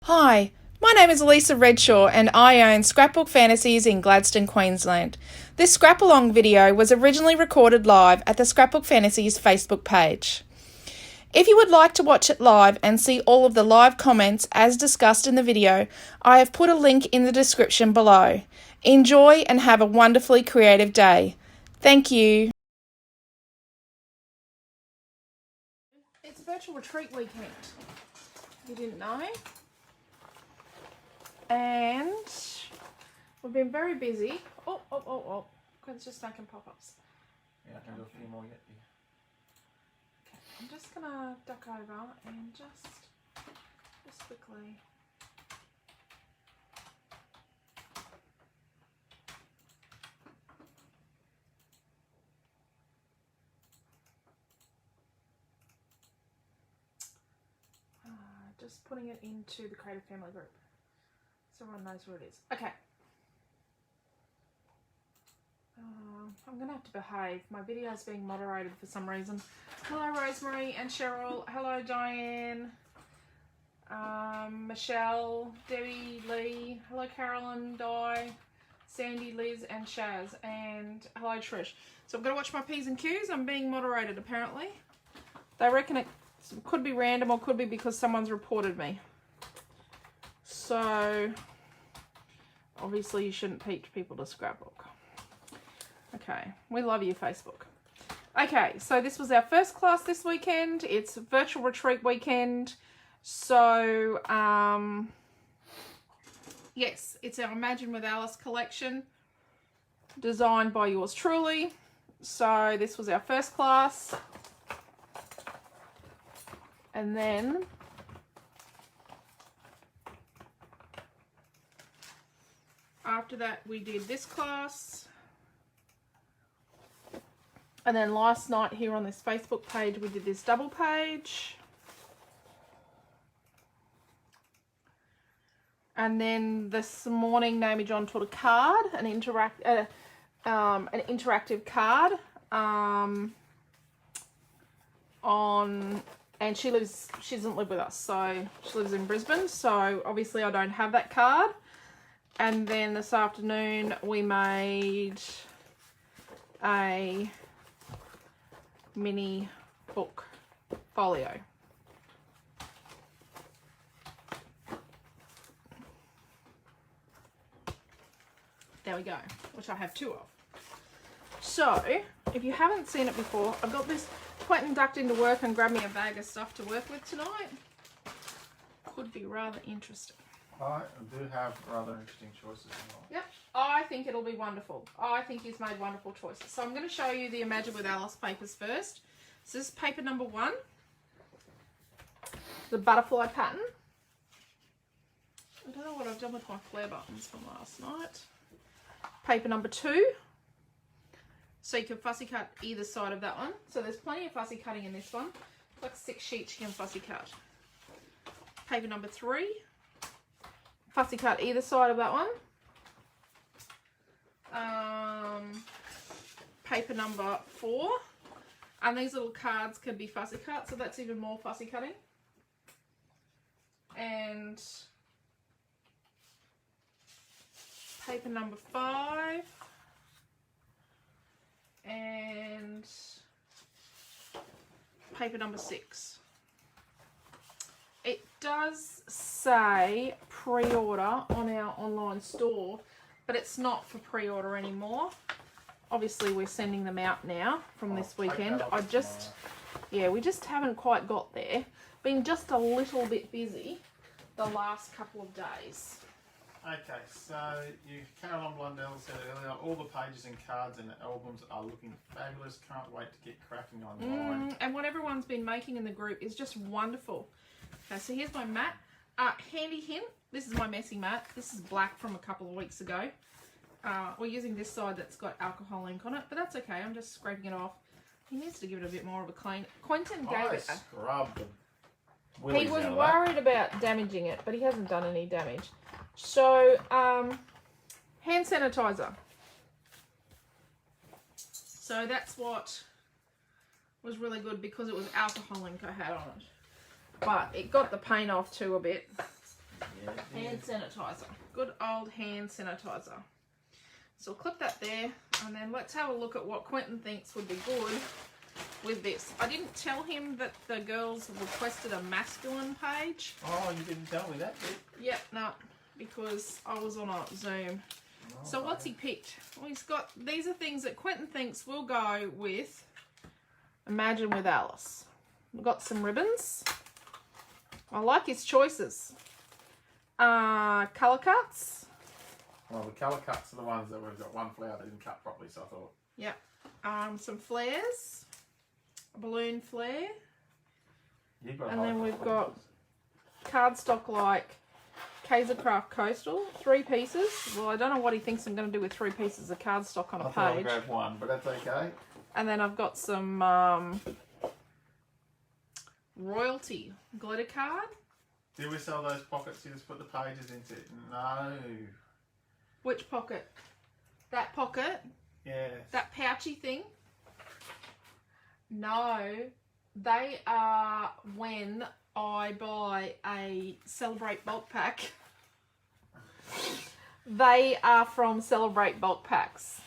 Hi, my name is Alicia Redshaw and I own Scrapbook Fantasies in Gladstone, Queensland. This scrap-along video was originally recorded live at the Scrapbook Fantasies Facebook page. If you would like to watch it live and see all of the live comments as discussed in the video, I have put a link in the description below. Enjoy and have a wonderfully creative day. Thank you. It's a virtual retreat weekend. You didn't know? And we've been very busy. Oh. Quentin's just making pop-ups. Yeah, I can do a few more yet. Okay, I'm just going to duck over and just quickly. Just putting it into the Creative Family group so everyone knows what it is. Okay. I'm going to have to behave. My video is being moderated for some reason. Hello, Rosemary and Cheryl. Hello, Diane. Michelle, Debbie, Lee. Hello, Carolyn, Di, Sandy, Liz, and Shaz. And hello, Trish. So I'm going to watch my P's and Q's. I'm being moderated, apparently. They reckon it could be random or could be because someone's reported me. So, obviously you shouldn't teach people to scrapbook. Okay, we love you, Facebook. Okay, so this was our first class this weekend. It's virtual retreat weekend. So, yes, it's our Imagine with Alice collection designed by yours truly. So, this was our first class. And then after that we did this class. And then last night here on this Facebook page we did this double page. And then this morning Naomi John taught a card, an interactive card on. And she doesn't live with us, so she lives in Brisbane, so obviously I don't have that card. And then this afternoon we made a mini book folio. There we go, which I have two of. So, if you haven't seen it before, I've got this. Quentin ducked into work and grabbed me a bag of stuff to work with tonight. Could be rather interesting. I do have rather interesting choices as well. Yep, I think it'll be wonderful. I think he's made wonderful choices. So I'm going to show you the Imagine with Alice papers first. So this is paper number 1. The butterfly pattern. I don't know what I've done with my flare buttons from last night. Paper number 2. So you can fussy cut either side of that one. So there's plenty of fussy cutting in this one. It's like 6 sheets you can fussy cut. Paper number 3. Fussy cut either side of that one. Paper number 4. And these little cards can be fussy cut, so that's even more fussy cutting. And paper number 5. And paper number 6. It does say pre-order on our online store, but it's not for pre-order anymore. Obviously we're sending them out now from this weekend. We just haven't quite got there. Been just a little bit busy the last couple of days. Okay, so Caroline Blundell said earlier, all the pages and cards and albums are looking fabulous. Can't wait to get cracking online. And what everyone's been making in the group is just wonderful. Okay, so here's my mat. Handy hint, this is my messy mat. This is black from a couple of weeks ago. We're using this side that's got alcohol ink on it, but that's okay. I'm just scraping it off. He needs to give it a bit more of a clean. Quentin gave it a... scrubbed them. He was worried about damaging it, but he hasn't done any damage. So, hand sanitizer. So that's what was really good because it was alcohol ink I had on it. But it got the paint off too a bit. Yeah. Hand sanitizer. Good old hand sanitizer. So we'll clip that there, and then let's have a look at what Quentin thinks would be good with this. I didn't tell him that the girls requested a masculine page. Oh, you didn't tell me that, did you? Yep, no, because I was on a Zoom. Oh, so what's he picked? Well, he's got, these are things that Quentin thinks will go with Imagine with Alice. We've got some ribbons. I like his choices. Colour cuts. Well, the colour cuts are the ones that we've got one flower that didn't cut properly, so I thought. Yep. Some flares. A balloon flare. You've got And then we've got cardstock like Kaisercraft Coastal. 3 pieces. Well, I don't know what he thinks I'm going to do with 3 pieces of cardstock on a I thought I'd page. grab one, but that's okay. And then I've got some royalty glitter card. Did we sell those pockets you just put the pages into? No. Which pocket? That pocket? Yes. That pouchy thing? No. They are when I buy a Celebrate bulk pack. They are from Celebrate bulk packs.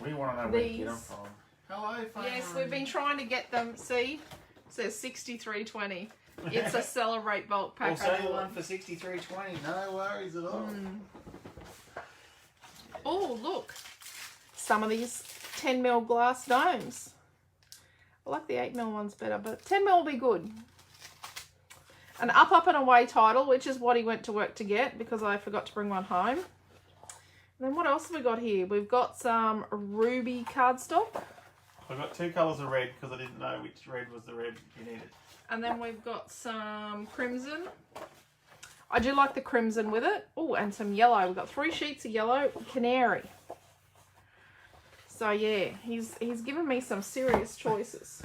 We want to know where to get them from. Hello, phone. Yes, we've been trying to get them. See? It says 63.20. It's a Celebrate bulk pack. We'll sell you one for 63.20. No worries at all. Oh, look. Some of these 10mm glass domes. I like the 8mm ones better, but 10mm will be good. An Up and Away title, which is what he went to work to get because I forgot to bring one home. And then what else have we got here? We've got some ruby cardstock. I've got 2 colours of red because I didn't know which red was the red you needed. And then we've got some crimson. I do like the crimson with it. Oh, and some yellow. We've got 3 sheets of yellow canary. So yeah, he's given me some serious choices.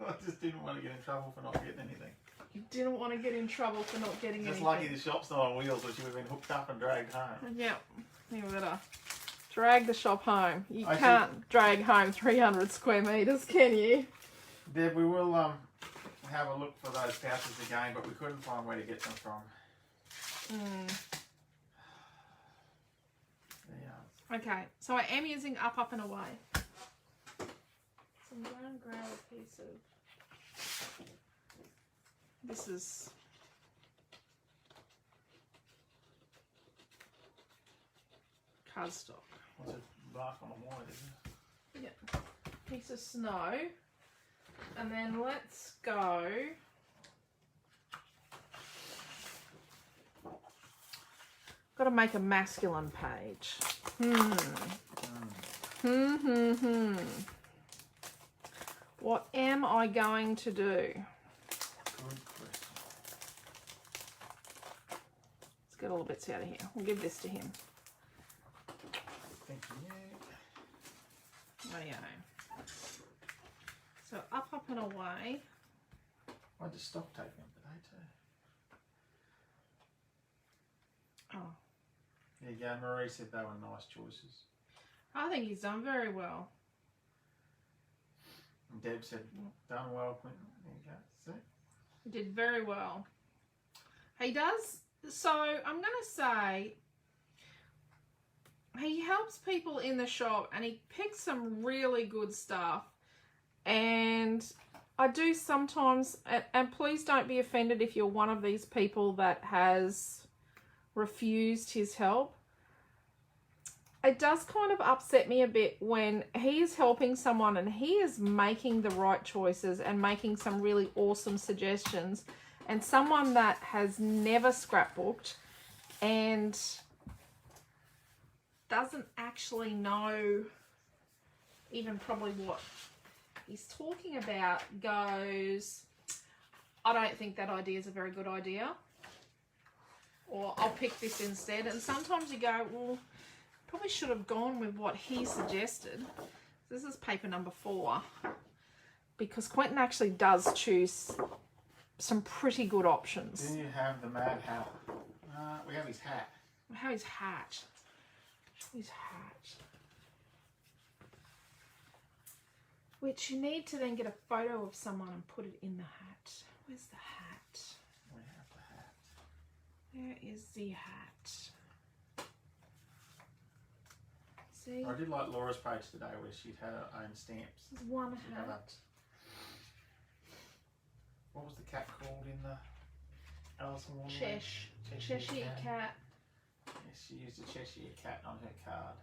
I just didn't want to get in trouble for not getting anything. You didn't want to get in trouble for not getting anything. Just lucky the shop's not on wheels, or she would have been hooked up and dragged home. Yeah, you better drag the shop home. You I can't drag home 300 square metres, can you? Deb, we will have a look for those pouches again, but we couldn't find where to get them from. Okay, so I am using Up and Away. Some brown grey piece of... This is... cardstock. What's it, bark on the white, isn't it? Yeah, piece of snow. And then let's go... Got to make a masculine page. What am I going to do? Good question. Let's get all the bits out of here. We'll give this to him. Thank you. Rightio. So Up and Away. I just stopped taking them today too. Oh. There you go, Marie said they were nice choices. I think he's done very well. And Deb said, done well, Quentin. There you go. See? He did very well. He does. So I'm going to say he helps people in the shop and he picks some really good stuff. And I do sometimes, and please don't be offended if you're one of these people that has refused his help. It does kind of upset me a bit when he is helping someone and he is making the right choices and making some really awesome suggestions, and someone that has never scrapbooked and doesn't actually know even probably what he's talking about goes, I don't think that idea is a very good idea, or I'll pick this instead. And sometimes you go, well, probably should have gone with what he suggested. This is paper number 4, because Quentin actually does choose some pretty good options. Then you have the Mad Hat. We have his hat. How his hat? His hat. Which you need to then get a photo of someone and put it in the hat. Where's the hat? We have the hat. Where is the hat. See? I did like Laura's page today where she'd had her own stamps. There's one She had hat. what was the cat called in the Alice in Wonderland? Cheshire cat. Yes, she used a Cheshire cat on her card.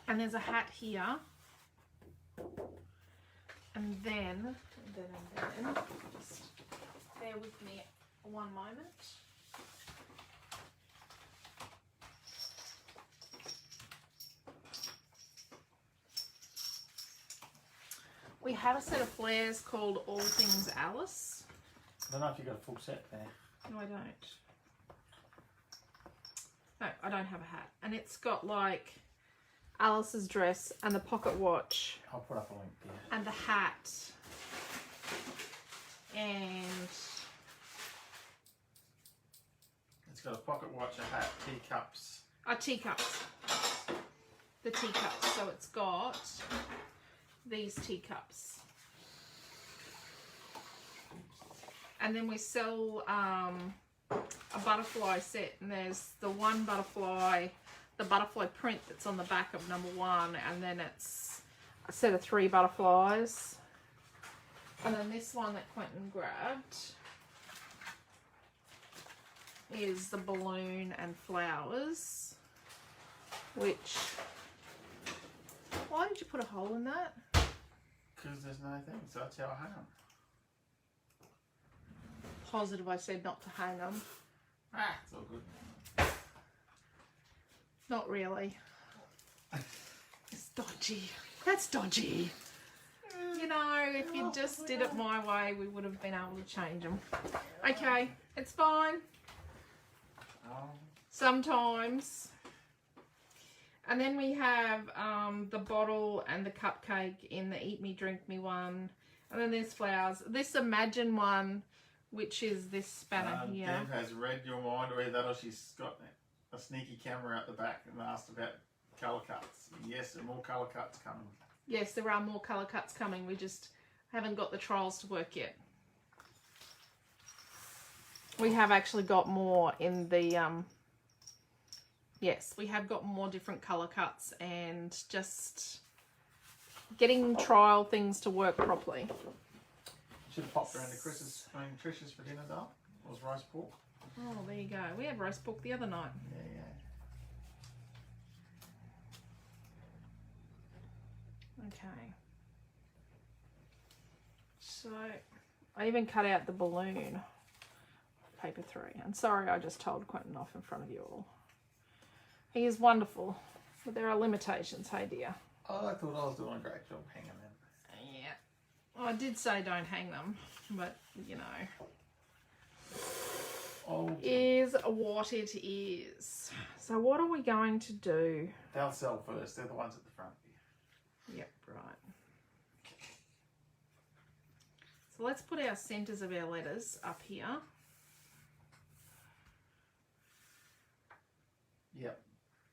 And there's a hat here. And then, just bear with me one moment. We have a set of flares called All Things Alice. I don't know if you got a full set there. No, I don't. No, I don't have a hat. And it's got like Alice's dress and the pocket watch. I'll put up a link there. And the hat. And It's got a pocket watch, a hat, teacups. Teacups. The teacups. So it's got these teacups. And then we sell a butterfly set, and there's the one butterfly, the butterfly print that's on the back of number 1, and then it's a set of 3 butterflies. And then this one that Quentin grabbed is the balloon and flowers, which, why did you put a hole in that? Because there's no thing, so that's how I hang them. Positive I said not to hang them. Ah, it's all good. Not really. It's dodgy. That's dodgy. You know, if you just did it my way, we would have been able to change them. Okay, it's fine. Sometimes. And then we have the bottle and the cupcake in the Eat Me, Drink Me one. And then there's flowers. This Imagine one, which is this spanner here. Deb has read your mind, or either that or she's got a sneaky camera out the back and asked about colour cuts. Yes, there are more colour cuts coming. Yes, there are more colour cuts coming. We just haven't got the trials to work yet. We have actually got more in the, yes, we have got more different colour cuts and just getting trial things to work properly. Should have popped around to Trish's for dinner, though. It was roast pork. Oh, there you go. We had roast pork the other night. Yeah. Okay. So, I even cut out the balloon. Paper 3. And sorry, I just told Quentin off in front of you all. He is wonderful, but there are limitations, hey dear. Oh, I thought I was doing a great job hanging them. Yeah. Well, I did say don't hang them, but, you know. Oh, Is what it is. So what are we going to do? they'll sell first. They're the ones at the front here. Yep, right. So let's put our centres of our letters up here. Yep.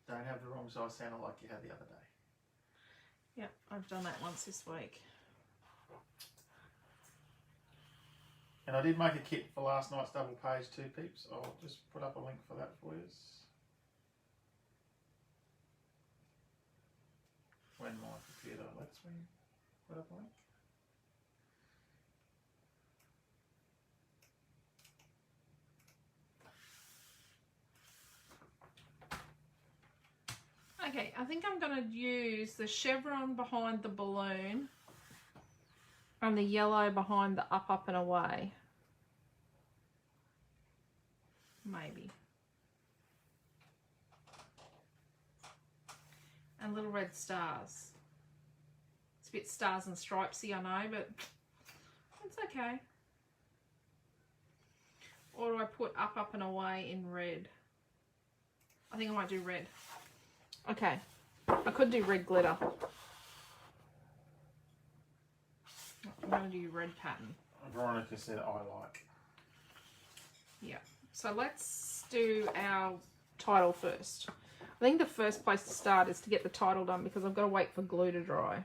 Don't have the wrong size centre like you had the other day. Yep, I've done that once this week. And I did make a kit for last night's double page too, peeps. I'll just put up a link for that for you. When my computer lets me put up a link. Okay, I think I'm going to use the chevron behind the balloon and the yellow behind the up, up and away. Maybe. And little red stars. It's a bit stars and stripesy, I know, but it's okay. Or do I put up, up and away in red? I think I might do red. Okay, I could do red glitter. I'm going to do red pattern. Veronica said I like. Yeah, so let's do our title first. I think the first place to start is to get the title done because I've got to wait for glue to dry.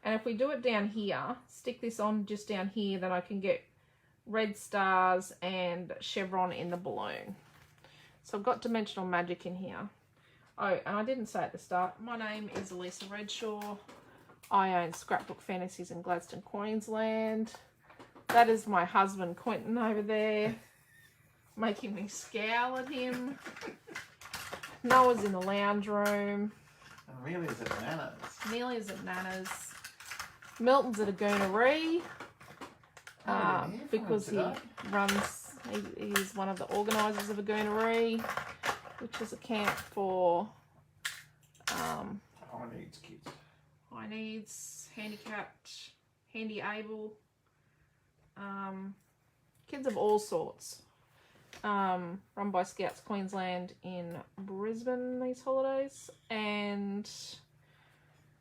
And if we do it down here, stick this on just down here, then I can get red stars, and chevron in the balloon. So I've got Dimensional Magic in here. Oh, and I didn't say at the start, my name is Alicia Redshaw. I own Scrapbook Fantasies in Gladstone, Queensland. That is my husband, Quentin, over there, making me scowl at him. Noah's in the lounge room. And Amelia's at Nana's. Amelia's at Nana's. Milton's at a goonery. Because he is one of the organisers of a goonery, which is a camp for high needs kids. High needs, handicapped, handy able, kids of all sorts. Run by Scouts Queensland in Brisbane these holidays. And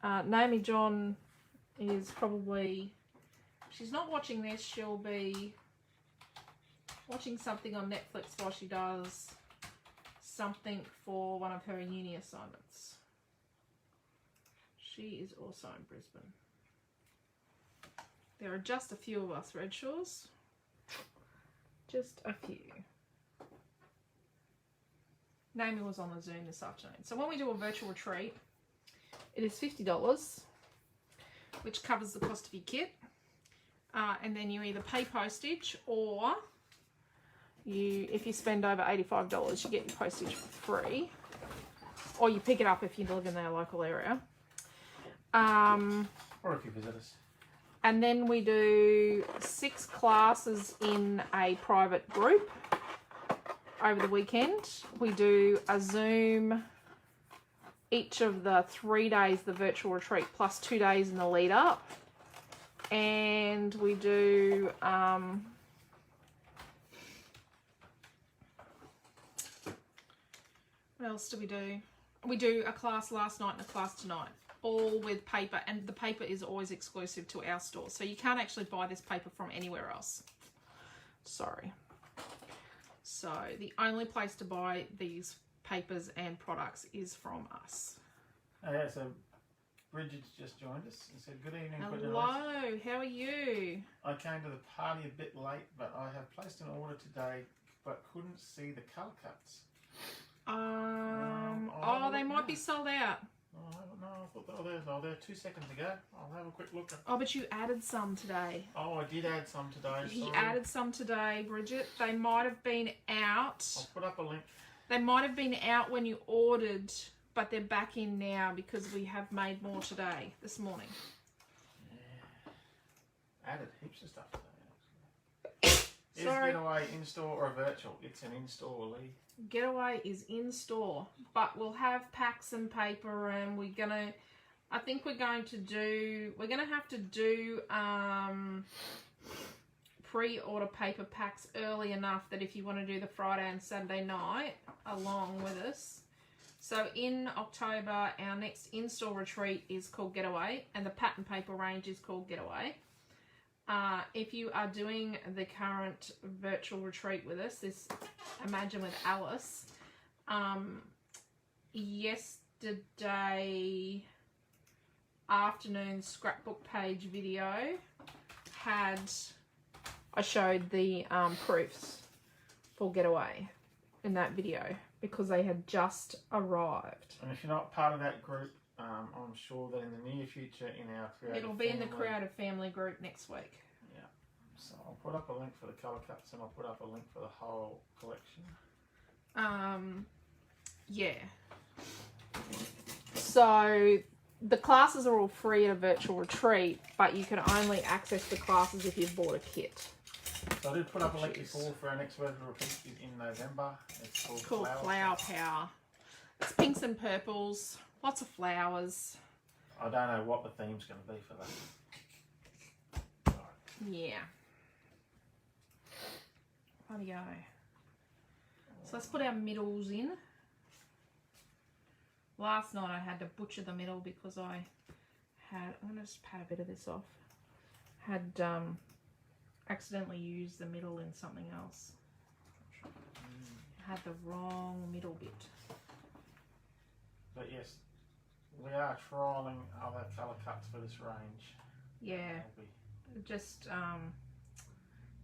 Naomi John is probably, she's not watching this, she'll be watching something on Netflix while she does something for one of her uni assignments. She is also in Brisbane. There are just a few of us Redshaws. Just a few. Naomi was on the Zoom this afternoon. So when we do a virtual retreat, it is $50, which covers the cost of your kit. And then you either pay postage, or if you spend over $85, you get your postage for free. Or you pick it up if you live in their local area. Or if you visit us. And then we do 6 classes in a private group over the weekend. We do a Zoom each of the 3 days, the virtual retreat, plus 2 days in the lead up. And we do what else do we do? We do a class last night and a class tonight, all with paper, and the paper is always exclusive to our store, so you can't actually buy this paper from anywhere else. Sorry. So the only place to buy these papers and products is from us. Oh yeah, so Bridget's just joined us and said, good evening. Hello, how are you? I came to the party a bit late, but I have placed an order today, but couldn't see the colour cuts. They might be sold out. Oh, I don't know. I thought they were there 2 seconds ago. I'll have a quick look. Oh, but you added some today. Oh, I did add some today. He sorry. added some today, Bridget. They might have been out. I'll put up a link. They might have been out when you ordered, but they're back in now because we have made more today, this morning. Yeah. Added heaps of stuff today. Is Getaway in-store or virtual? It's an in-store, Lee. Getaway is in-store, but we'll have packs and paper, and we're going to have to do pre-order paper packs early enough that if you want to do the Friday and Saturday night along with us. So in October, our next in-store retreat is called Getaway, and the pattern paper range is called Getaway. If you are doing the current virtual retreat with us, this Imagine with Alice, yesterday afternoon scrapbook page video I showed the proofs for Getaway in that video because they had just arrived. And if you're not part of that group, I'm sure that in the near future in our creative It'll be in the creative family group next week. Yeah. So I'll put up a link for the colour cuts, and I'll put up a link for the whole collection. Yeah. So the classes are all free at a virtual retreat, but you can only access the classes if you've bought a kit. So I did put up a link before for our next virtual retreat in November. It's called Flower Power. It's pinks and purples. Lots of flowers. I don't know what the theme's going to be for that. Yeah. Righty-go. So let's put our middles in. Last night I had to butcher the middle because I'm going to just pat a bit of this off. Had accidentally used the middle in something else. Had the wrong middle bit. But yes, we are trialling other colour cuts for this range. Yeah, just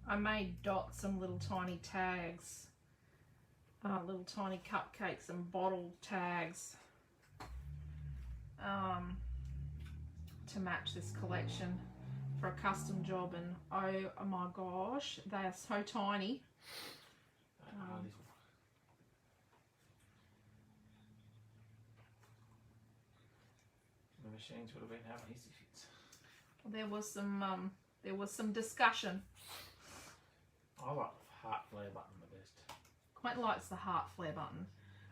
I made Dot some little tiny tags, little tiny cupcakes and bottle tags to match this collection for a custom job, and oh my gosh, they are so tiny. The machines would have been having easy fits. There was some discussion. I like the heart flare button the best. Quentin likes the heart flare button.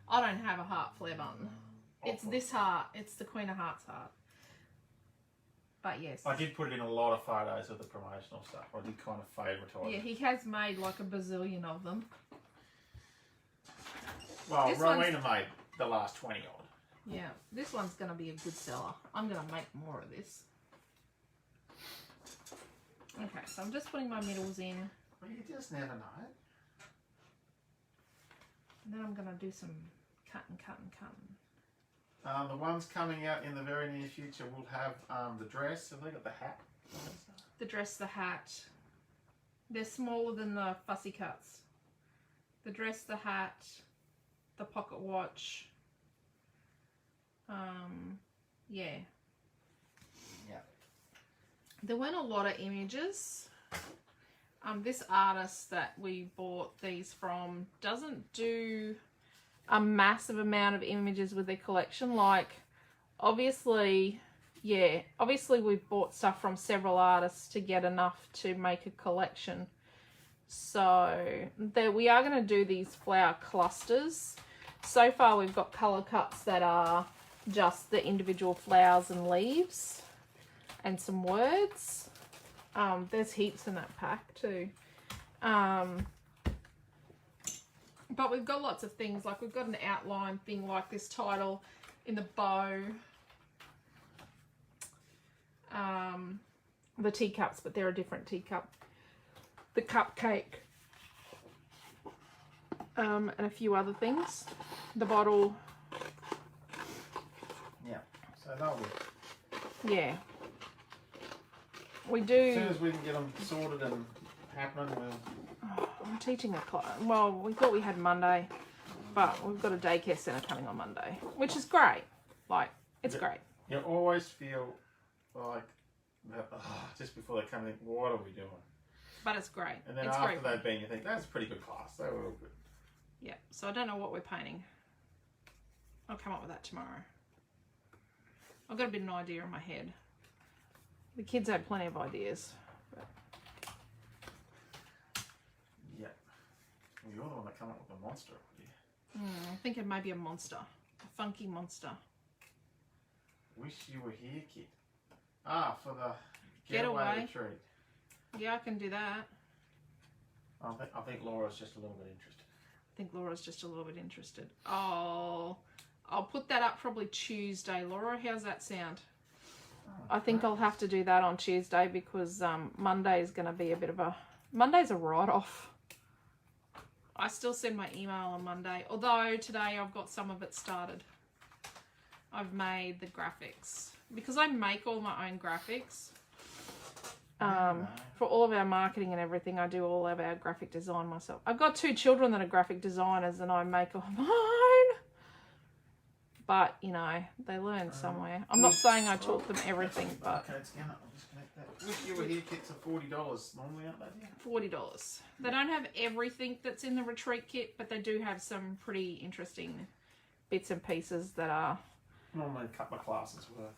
I don't have a heart flare button. It's this heart. It's the Queen of Hearts heart. But yes. I did put it in a lot of photos of the promotional stuff. I did kind of favourite. Yeah, he has made like a bazillion of them. Well, Rowena made the last 20 odd. Yeah, this one's going to be a good seller. I'm going to make more of this. Okay, so I'm just putting my middles in. Well, you just never know. And then I'm going to do some cutting. The ones coming out in the very near future will have the dress. Have they got the hat? The dress, the hat. They're smaller than the fussy cuts. The dress, the hat, the pocket watch. Yeah. There weren't a lot of images. This artist that we bought these from doesn't do a massive amount of images with their collection. Like, obviously we've bought stuff from several artists to get enough to make a collection. So we are going to do these flower clusters. So far we've got colour cuts that are just the individual flowers and leaves and some words. There's heaps in that pack too. But we've got lots of things, like we've got an outline thing like this title in the bow. The teacups, but they're a different teacup. The cupcake. And a few other things. The bottle. Yeah, so that'll be. Yeah. We do. As soon as we can get them sorted and happening, we'll. I'm teaching a class. Well, we thought we had Monday, but we've got a daycare centre coming on Monday, which is great. Like, it's great. You always feel like that, just before they come in, what are we doing? But it's great. And then it's after great they've been, you think, that's a pretty good class. They were all good. Yeah, so I don't know what we're painting. I'll come up with that tomorrow. I've got a bit of an idea in my head. The kids had plenty of ideas. But... yeah. Well, you're the one that came up with the monster. I'm thinking maybe a monster. A funky monster. Wish you were here, kid. Ah, for the getaway retreat. Yeah, I can do that. I think Laura's just a little bit interested. I think Laura's just a little bit interested. Oh, I'll put that up probably Tuesday. Laura, how's that sound? I think I'll have to do that on Tuesday because Monday is going to be a bit of a... Monday's a write-off. I still send my email on Monday. Although today I've got some of it started. I've made the graphics. Because I make all my own graphics. For all of our marketing and everything, I do all of our graphic design myself. I've got 2 children that are graphic designers and I make all mine. But, you know, they learn somewhere. I'm not saying I taught them everything, but... Okay, scan it. I'll disconnect that. Wish you were here kits are $40 normally, aren't they? $40. They don't have everything that's in the retreat kit, but they do have some pretty interesting bits and pieces that are... normally a couple of classes worth.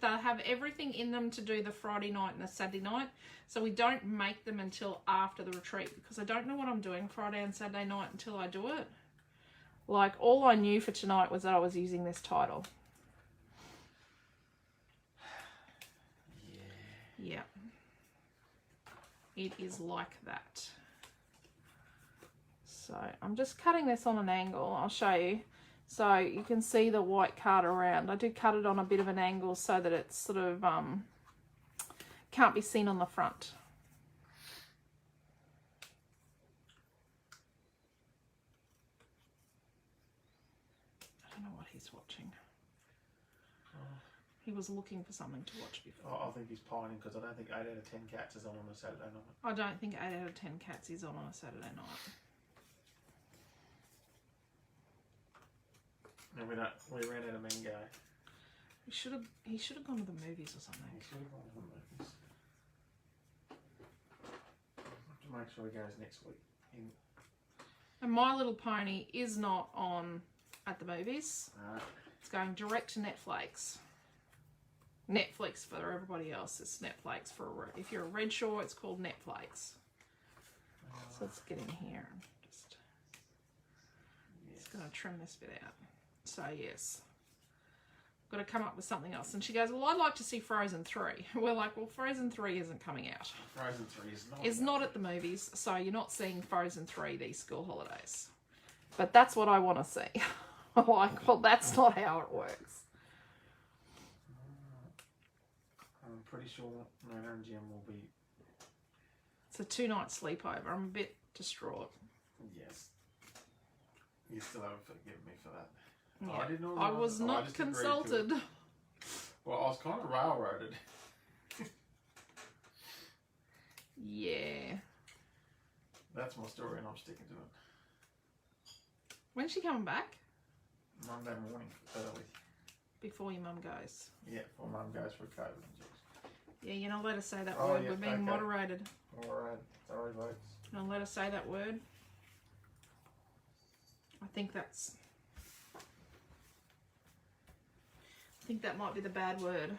They'll have everything in them to do the Friday night and the Saturday night. So we don't make them until after the retreat because I don't know what I'm doing Friday and Saturday night until I do it. Like, all I knew for tonight was that I was using this title. Yeah. It is like that. So I'm just cutting this on an angle. I'll show you. So you can see the white card around. I do cut it on a bit of an angle so that it's sort of can't be seen on the front. I don't know what he's watching. He was looking for something to watch before. I think he's pining because I don't think 8 out of 10 Cats is on a Saturday night. I don't think 8 out of 10 Cats is on a Saturday night. And we ran out of mango. He should have gone to the movies or something. He should have gone to the movies. To make sure he goes next week. And My Little Pony is not on at the movies. It's going direct to Netflix. Netflix for everybody else. It's Netflix for if you're a Redshaw, it's called Netflix. So let's get in here and just gonna trim this bit out. So yes, got to come up with something else. And she goes, well, I'd like to see Frozen 3. We're like, well, Frozen 3 isn't coming out. Frozen 3 is not at the movies, so you're not seeing Frozen 3 these school holidays. But that's what I want to see. I'm like, well, that's not how it works. I'm pretty sure Nana and Jim will be... It's a 2-night sleepover. I'm a bit distraught. Yes. You still haven't forgiven me for that. Yeah. I was not consulted. Well, I was kind of railroaded. Yeah. That's my story and I'm sticking to it. When's she coming back? Monday morning, early. Before your mum goes. Yeah, before Mum goes for a COVID injection. Yeah, you're not allowed to say that word. Yeah, We're being moderated. Alright, sorry folks. You're not allowed to say that word. I think that might be the bad word.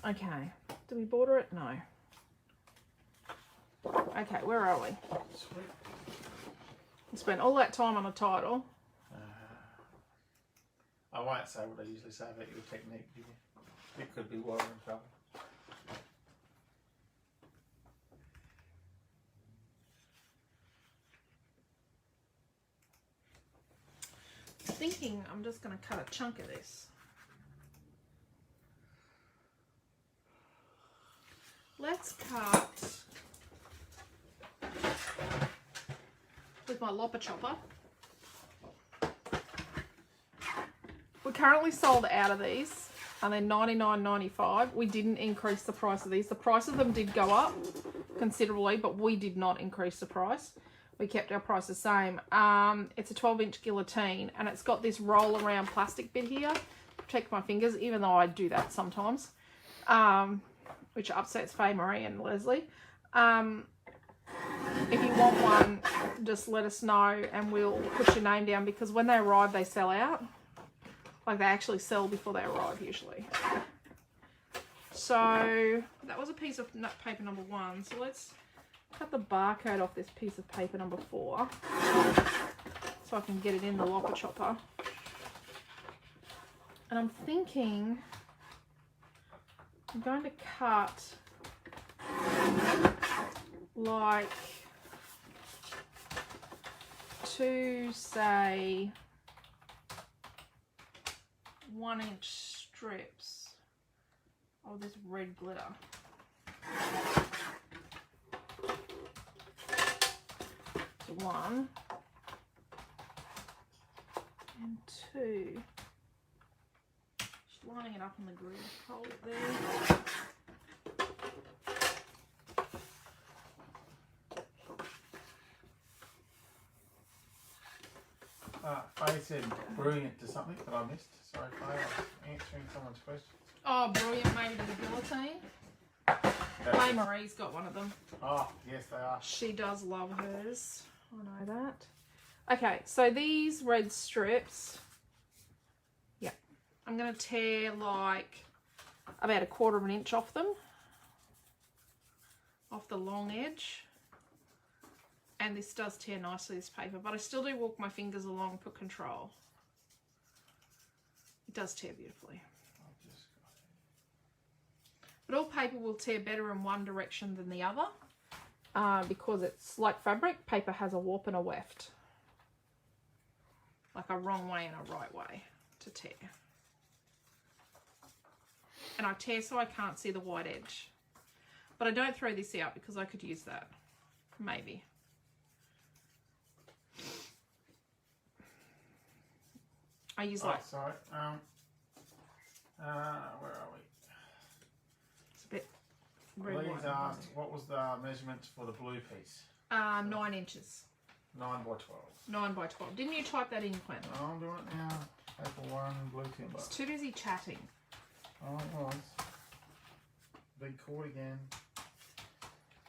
Okay. Do we border it? No. Okay, where are we? Sweet. We spent all that time on a title. I won't say what I usually say about your technique, do you? It could be while we're in trouble. Thinking I'm just going to cut a chunk of this. Let's cut with my lopper chopper. We're currently sold out of these and they're $99.95. We didn't increase the price of these. The price of them did go up considerably, but we did not increase the price. We kept our price the same. It's a 12-inch guillotine and it's got this roll around plastic bit here to protect my fingers, even though I do that sometimes, which upsets Faye Marie and Leslie. If you want one, just let us know and we'll put your name down, because when they arrive, they sell out. Like, they actually sell before they arrive usually. So that was a piece of paper number 1. So let's cut the barcode off this piece of paper number 4 so I can get it in the lopper chopper. And I'm thinking I'm going to cut like 2, say, 1-inch strips of this red glitter. So 1 and 2. Just lining it up on the grid. Hold it there. Faye said brilliant to something that I missed. Sorry, Faye, I was answering someone's question. Oh, brilliant, maybe the guillotine. Faye Marie's got one of them. Oh, yes, they are. She does love hers. I know that. Okay, so these red strips, yeah, I'm going to tear like about 1/4 inch off them, off the long edge. And this does tear nicely, this paper, but I still do walk my fingers along for control. It does tear beautifully. But all paper will tear better in one direction than the other, because it's like fabric. Paper has a warp and a weft, like a wrong way and a right way to tear. And I tear so I can't see the white edge. But I don't throw this out because I could use that, maybe. I use Oh, like, sorry. Where are we? it's a bit red, Louise white, asked, what was the measurements for the blue piece? 9 inches. 9 by 12. 9 by 12. Didn't you type that in, Quentin? Oh, I'm doing it now. Paper 1, blue timber. It's too busy chatting. Oh, it was. Big cord again.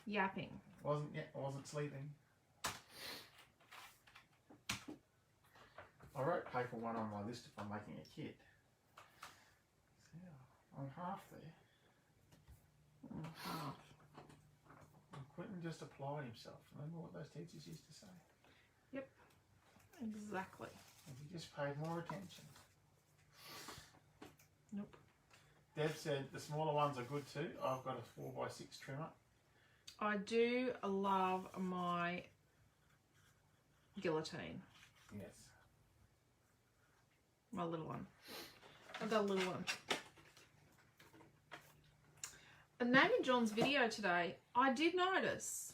Yapping. Wasn't yet. I wasn't sleeping. I wrote paper 1 on my list if I'm making a kit. So yeah, I'm half there. Half. Quentin just applied himself. Remember what those teachers used to say? Yep. Exactly. If you just paid more attention. Nope. Deb said the smaller ones are good too. I've got a 4x6 trimmer. I do love my guillotine. Yes. My little one. I've got a little one. And Name and John's video today, I did notice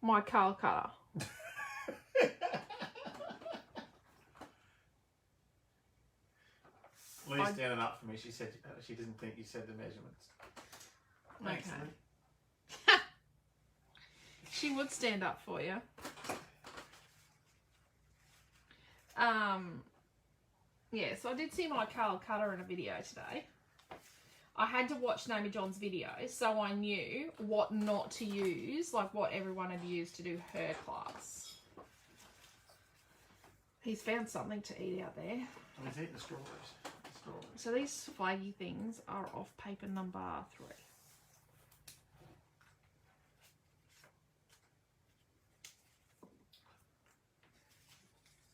my curl cutter. Lee's standing up for me. She said she didn't think you said the measurements. Thanks, Okay. Lee. She would stand up for you. Yeah, so I did see my curl cutter in a video today. I had to watch Naomi John's video, so I knew what not to use, like what everyone had used to do her class. He's found something to eat out there. He's eating the strawberries. So these flaggy things are off paper number 3.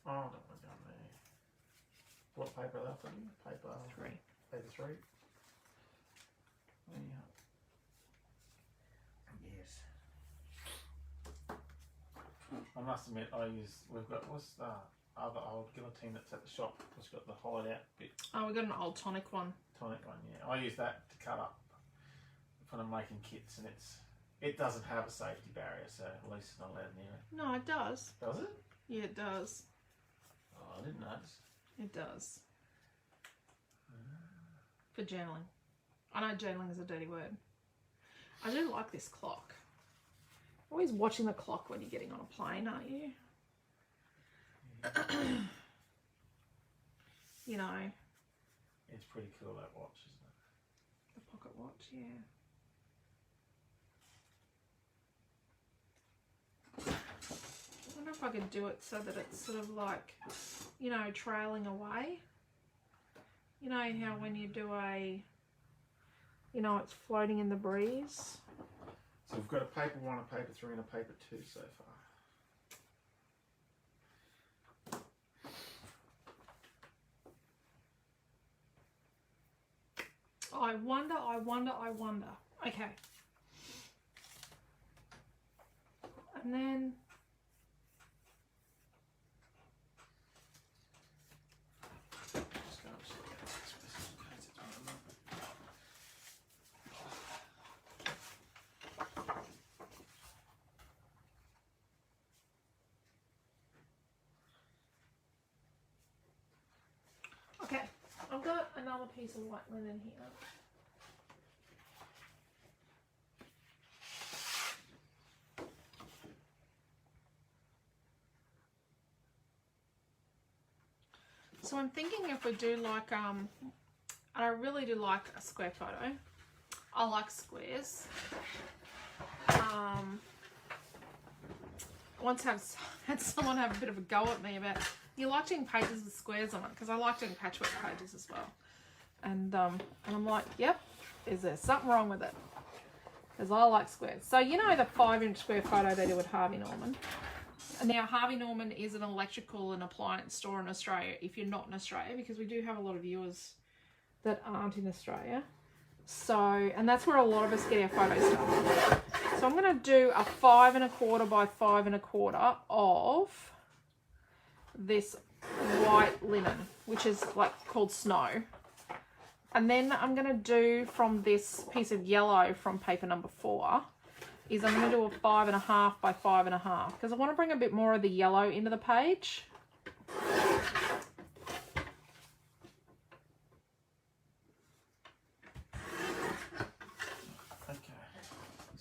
Oh, don't want down there. What paper are they for you? Paper 3. Paper 3. Yeah. Yes. I must admit, we've got, what's the other old guillotine that's at the shop? It's got the hollowed out bit. Oh, we got an old tonic one. Tonic one, yeah. I use that to cut up when I'm making kits, and it doesn't have a safety barrier, so at least it's not allowed near it. No, it does. Does it? Yeah, it does. Oh, I didn't notice. It does. For journaling. I know journaling is a dirty word. I do like this clock. Always watching the clock when you're getting on a plane, aren't you? Yeah. You know. It's pretty cool, that watch, isn't it? The pocket watch, yeah. I wonder if I could do it so that it's sort of like, you know, trailing away. You know how when you do a, you know, it's floating in the breeze. So we've got a paper 1, a paper 3, and a paper 2 so far. I wonder. Okay. And then Just go upstairs. It's one of them. okay, I've got another piece of white linen here. So I'm thinking if we do like, and I really do like a square photo. I like squares. Once had someone have a bit of a go at me about, you like doing pages with squares on it, because I like doing patchwork pages as well. And I'm like, yep, is there something wrong with it? Because I like squares. So you know the 5-inch square photo they do at Harvey Norman? Now, Harvey Norman is an electrical and appliance store in Australia, if you're not in Australia, because we do have a lot of viewers that aren't in Australia. So, and that's where a lot of us get our photos done. So I'm going to do a 5 1/4 by 5 1/4 of this white linen, which is like called Snow. And then I'm going to do from this piece of yellow from paper number 4, is I'm going to do a 5 1/2 by 5 1/2 because I want to bring a bit more of the yellow into the page.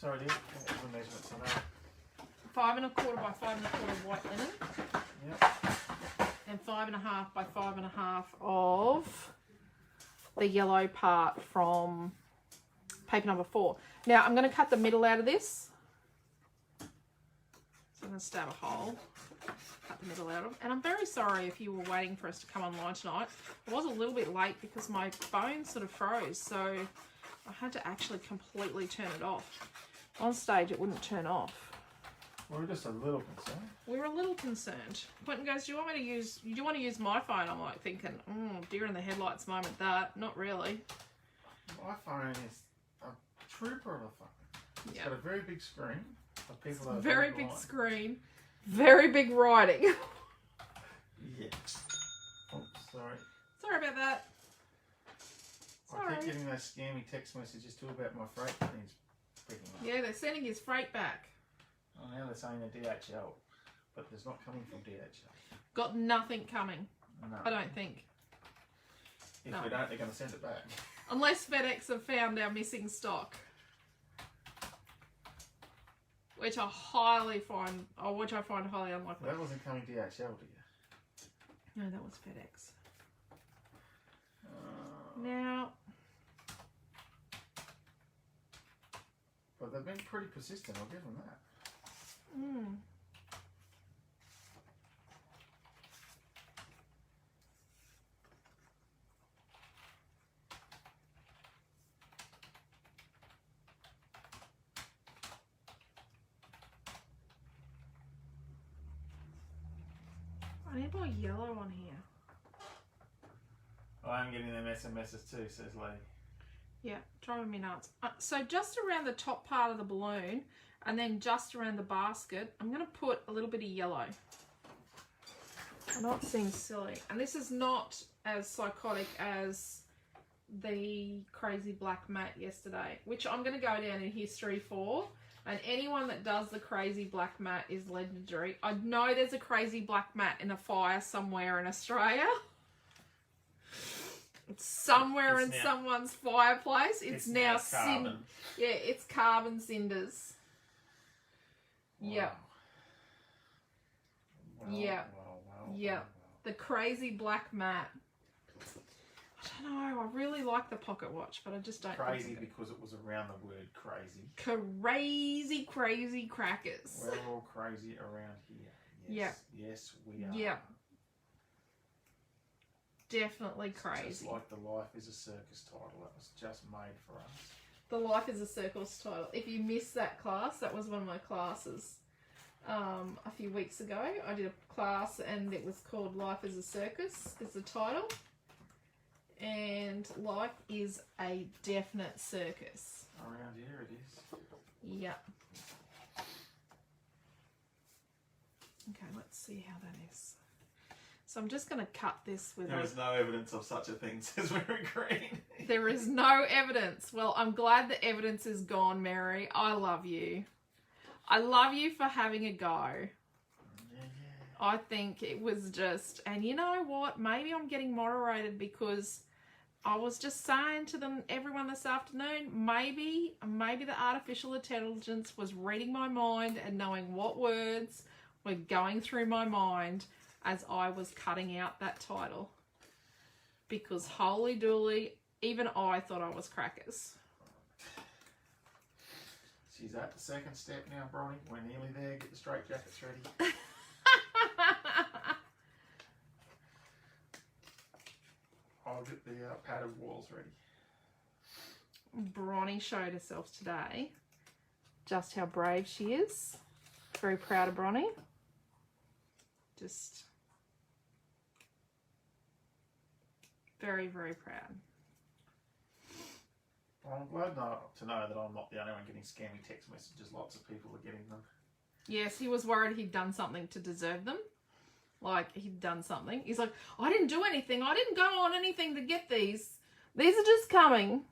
sorry, dear. What was the measurements on that? 5 1/4 by 5 1/4 white linen. Yep. And 5 1/2 by 5 1/2 of the yellow part from paper number 4. Now I'm going to cut the middle out of this. So I'm going to stab a hole, cut the middle out of it. And I'm very sorry if you were waiting for us to come online tonight. I was a little bit late because my phone sort of froze, so I had to actually completely turn it off. On stage it wouldn't turn off. We were just a little concerned. We were a little concerned. Quentin goes, do you want to use my phone? I'm like thinking, deer in the headlights moment that. Not really. My phone is a trooper of a phone. It's got a very big screen. For people that are very big blind. screen. Very big writing. Yeah. Oh, sorry. Sorry about that. Sorry. I keep getting those scammy text messages too about my freight things picking up. Yeah, they're sending his freight back. Oh, now they're saying they're DHL, but it's not coming from DHL. Got nothing coming. No. I don't think. If we don't, they're going to send it back. Unless FedEx have found our missing stock. Which I find highly unlikely. That wasn't coming DHL, did you? No, that was FedEx. Now. But they've been pretty persistent, I'll give them that. I need more yellow on here. I'm getting them SMSs too, says Lee. Yeah, driving me nuts. So just around the top part of the balloon and then just around the basket, I'm going to put a little bit of yellow. I know it seems silly. And this is not as psychotic as the crazy black mat yesterday, which I'm going to go down in history for. And anyone that does the crazy black mat is legendary. I know there's a crazy black mat in a fire somewhere in Australia. It's somewhere in someone's fireplace. It's now carbon. Yeah, it's carbon cinders. Wow. Yeah. Wow, Yeah. Wow, Yeah. wow. The crazy black mat. I don't know. I really like the pocket watch, but I just don't. Crazy because it was around the word crazy. Crazy, crazy crackers. We're all crazy around here. Yes. Yes, we are. Yeah. Definitely crazy. Just like the Life is a Circus title. That was just made for us. The Life is a Circus title. If you missed that class, that was one of my classes. A few weeks ago, I did a class and it was called Life is a Circus is the title. And life is a definite circus. Around here it is. Yep. Okay, let's see how that is. So I'm just going to cut this with... There is no evidence of such a thing, says Mary Green. There is no evidence. Well, I'm glad the evidence is gone, Mary. I love you. I love you for having a go. I think it was just... And you know what? Maybe I'm getting moderated because I was just saying to everyone this afternoon, maybe the artificial intelligence was reading my mind and knowing what words were going through my mind as I was cutting out that title. Because holy dooly, even I thought I was crackers. She's at the second step now, Bronnie. We're nearly there. Get the straight jackets ready. I'll get the padded walls ready. Bronnie showed herself today just how brave she is. Very proud of Bronnie. Just very, very proud. Well, I'm glad to know that I'm not the only one getting scammy text messages. Lots of people are getting them. Yes, he was worried he'd done something to deserve them. Like, he'd done something. He's like, I didn't do anything. I didn't go on anything to get these. These are just coming.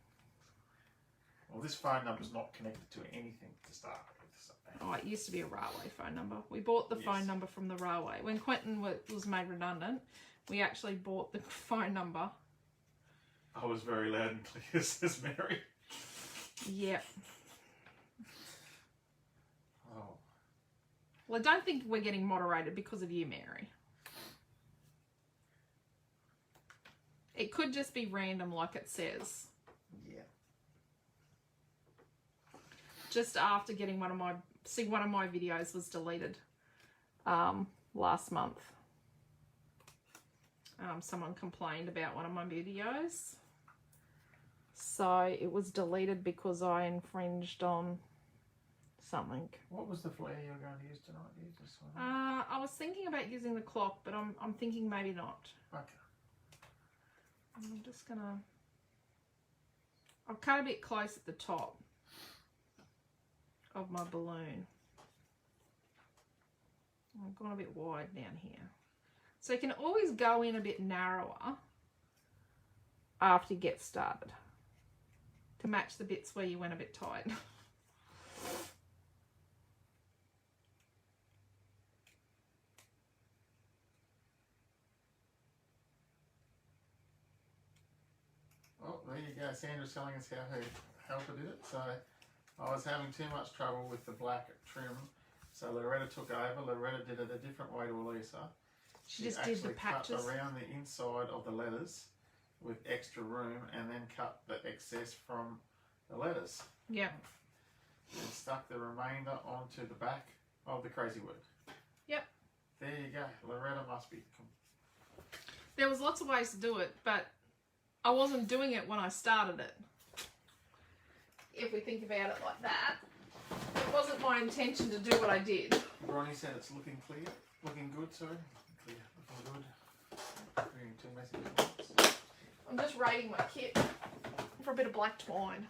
Well, this phone number's not connected to anything to start with. So. Oh, it used to be a railway phone number. We bought the phone number from the railway. When Quentin was made redundant, we actually bought the phone number. I was very loud and clear, says Mary. Yep. Well, I don't think we're getting moderated because of you, Mary. It could just be random like it says. Yeah. Just after getting one of my videos was deleted last month. Someone complained about one of my videos. So it was deleted because I infringed on something. What was the flare you were going to use tonight? You just I was thinking about using the clock, but I'm thinking maybe not. Okay. I'm just gonna. I've cut a bit close at the top of my balloon. I've gone a bit wide down here, so you can always go in a bit narrower after you get started to match the bits where you went a bit tight. Well, there you go. Sandra's telling us how her helper did it. So I was having too much trouble with the black trim. So Loretta took over. Loretta did it a different way to Elisa. She just did the patches. Cut around the inside of the letters with extra room and then cut the excess from the letters. Yeah. And stuck the remainder onto the back of the crazy word. Yep. There you go. Loretta must be... There was lots of ways to do it, but I wasn't doing it when I started it. If we think about it like that, it wasn't my intention to do what I did. Ronnie said it's looking clear, looking good, sorry. Clear, looking good. Bringing two messages. I'm just rating my kit for a bit of black twine.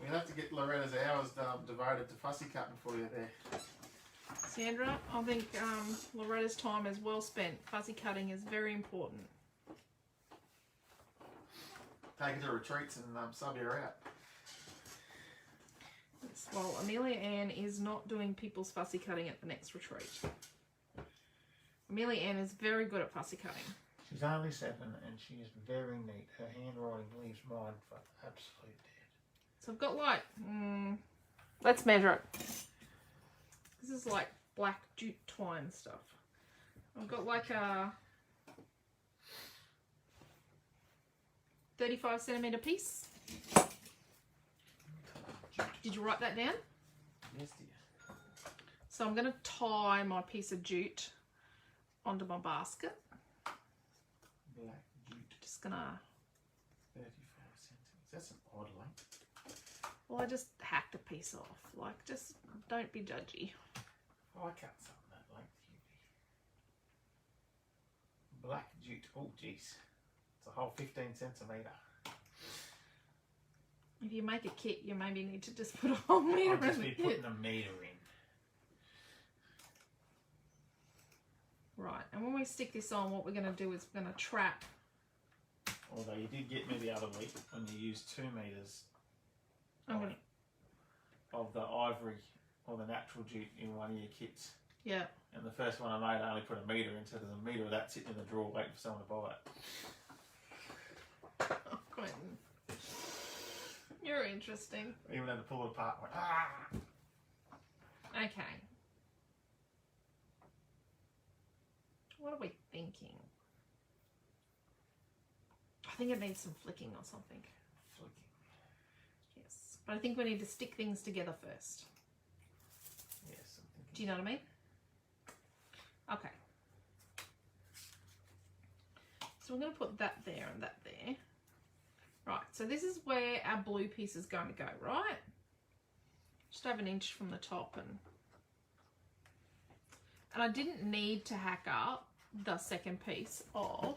We'll have to get Loretta's hours devoted to fussy cutting for you there. Sandra, I think Loretta's time is well spent. Fussy cutting is very important. Take her to retreats and sub her out. Yes, well, Amelia Ann is not doing people's fussy cutting at the next retreat. Amelia Ann is very good at fussy cutting. She's only 7 and she is very neat. Her handwriting leaves mine for absolute dead. So I've got like, let's measure it. This is like black jute twine stuff. I've got like a 35 centimetre piece. Did you write that down? Yes, dear. So I'm going to tie my piece of jute onto my basket. Black jute. Just going to... 35 centimetres. That's an odd length. Well, I just hacked a piece off. Like, just don't be judgy. Oh, I cut something that length, you. Black jute. Oh, jeez. It's a whole 15 centimetre. If you make a kit, you maybe need to just put a whole metre in the kit. I'll just be putting a metre in. Right, and when we stick this on, what we're going to do is we're going to trap. Although you did get me the other week when you used 2 metres of the ivory or the natural jute in one of your kits. Yeah. And the first one I made, I only put a metre in, so there's a metre of that sitting in the drawer waiting for someone to buy it. Oh, Quentin. You're interesting. I even had to pull it apart. Went, ah! Okay. What are we thinking? I think it needs some flicking or something. Flicking. Yes. But I think we need to stick things together first. Yes, I'm thinking. Do you know what I mean? Okay. So we're going to put that there and that there. Right, so this is where our blue piece is going to go, right? Just over an inch from the top. And I didn't need to hack up the second piece of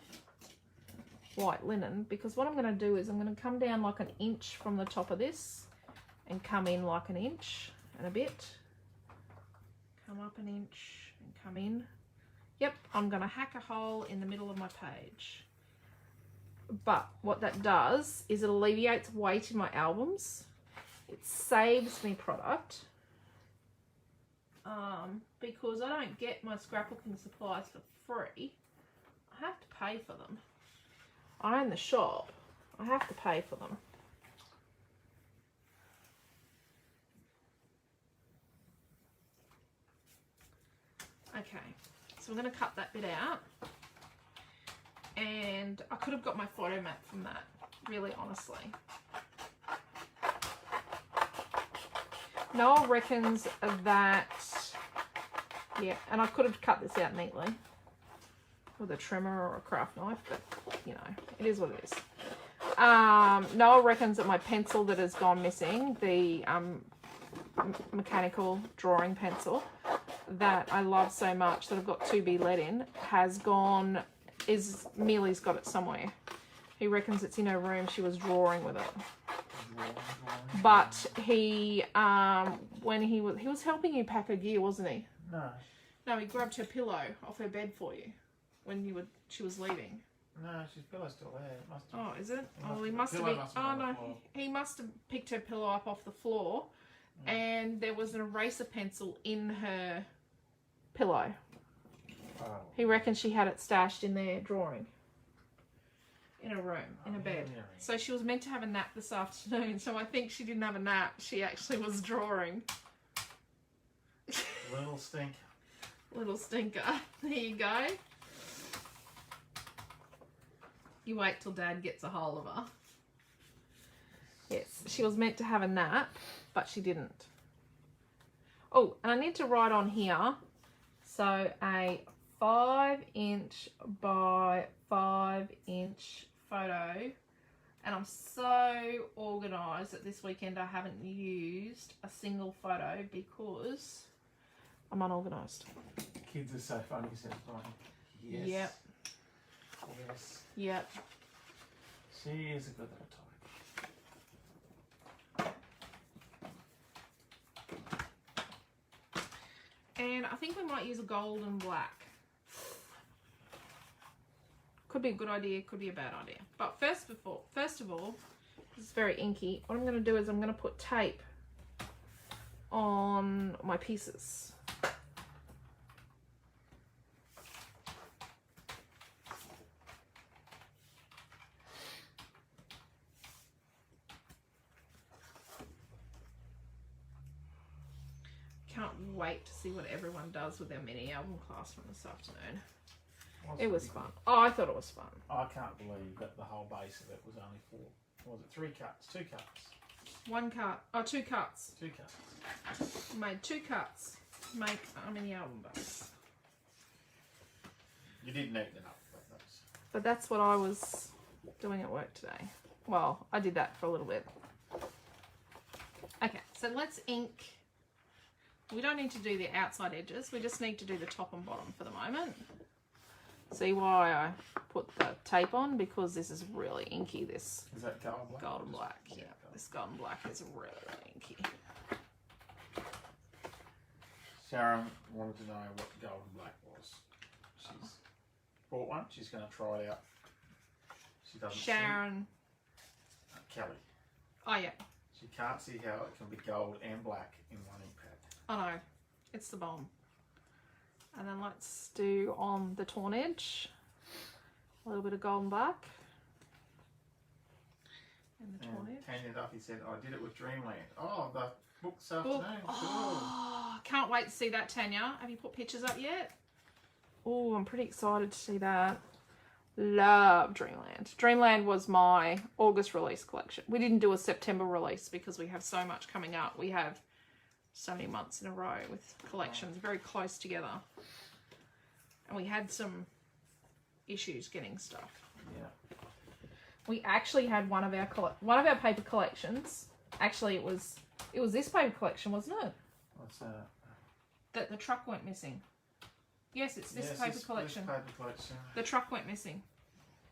white linen, because what I'm going to do is I'm going to come down like an inch from the top of this and come in like an inch and a bit. Come up an inch and come in. Yep, I'm going to hack a hole in the middle of my page. But what that does is it alleviates weight in my albums. It saves me product. Because I don't get my scrapbooking supplies for free. I have to pay for them. I own the shop. I have to pay for them. Okay, so I'm going to cut that bit out. And I could have got my photo mat from that, really honestly. Noel reckons that, yeah, and I could have cut this out neatly with a trimmer or a craft knife, but, you know, it is what it is. Noel reckons that my pencil that has gone missing, the mechanical drawing pencil that I love so much that I've got 2B lead in, has gone, Mealy's got it somewhere. He reckons it's in her room. She was drawing with it. But he, when he was helping you pack her gear, wasn't he? No, he grabbed her pillow off her bed for you when she was leaving. No, she's pillow's still there. Is it? He must have been. Oh no, he must have picked her pillow up off the floor, and there was an eraser pencil in her pillow. Oh. He reckons she had it stashed in there drawing. In a room, in a bed. Yeah. So she was meant to have a nap this afternoon, so I think she didn't have a nap. She actually was drawing. Little stink. Little stinker. There you go. You wait till Dad gets a hold of her. Yes, she was meant to have a nap, but she didn't. Oh, and I need to write on here. So a 5-inch by 5-inch photo, and I'm so organised that this weekend I haven't used a single photo because I'm unorganised. Kids are so funny, says Brian. Yes. Yep. Yes. Yep. She is a good little toy. And I think we might use a gold and black. Could be a good idea, could be a bad idea. But first of all, this is very inky. What I'm going to do is I'm going to put tape on my pieces. Can't wait to see what everyone does with their mini album class from this afternoon. It was fun. Oh, I thought it was fun. I can't believe that the whole base of it was only 4. What was it? 3 cuts? 2 cuts? 1 cut. Oh, 2 cuts. 2 cuts. Made 2 cuts. Make a mini album base. You did neat it up. But that's what I was doing at work today. Well, I did that for a little bit. Okay, so let's ink. We don't need to do the outside edges. We just need to do the top and bottom for the moment. See why I put the tape on? Because this is really inky, this. Is that gold black? Gold and black, yeah. This gold and black is really, really inky. Sharon wanted to know what gold and black was. She's bought one. She's going to try it out. She doesn't Sharon. See. Kelly. Oh, yeah. She can't see how it can be gold and black in one ink pad. Oh, no. It's the bomb. And then let's do on the torn edge a little bit of gold and black. And the torn edge. Tanya Duffy said, I did it with Dreamland. Oh, the book this afternoon. Oh, can't wait to see that, Tanya. Have you put pictures up yet? Oh, I'm pretty excited to see that. Love Dreamland. Dreamland was my August release collection. We didn't do a September release because we have so much coming up. We have so many months in a row with collections very close together, and we had some issues getting stuff. Yeah, we actually had one of our paper collections. Actually, it was this paper collection, wasn't it? What's that? That the truck went missing. Yes, it's this paper collection. This paper collection. The truck went missing.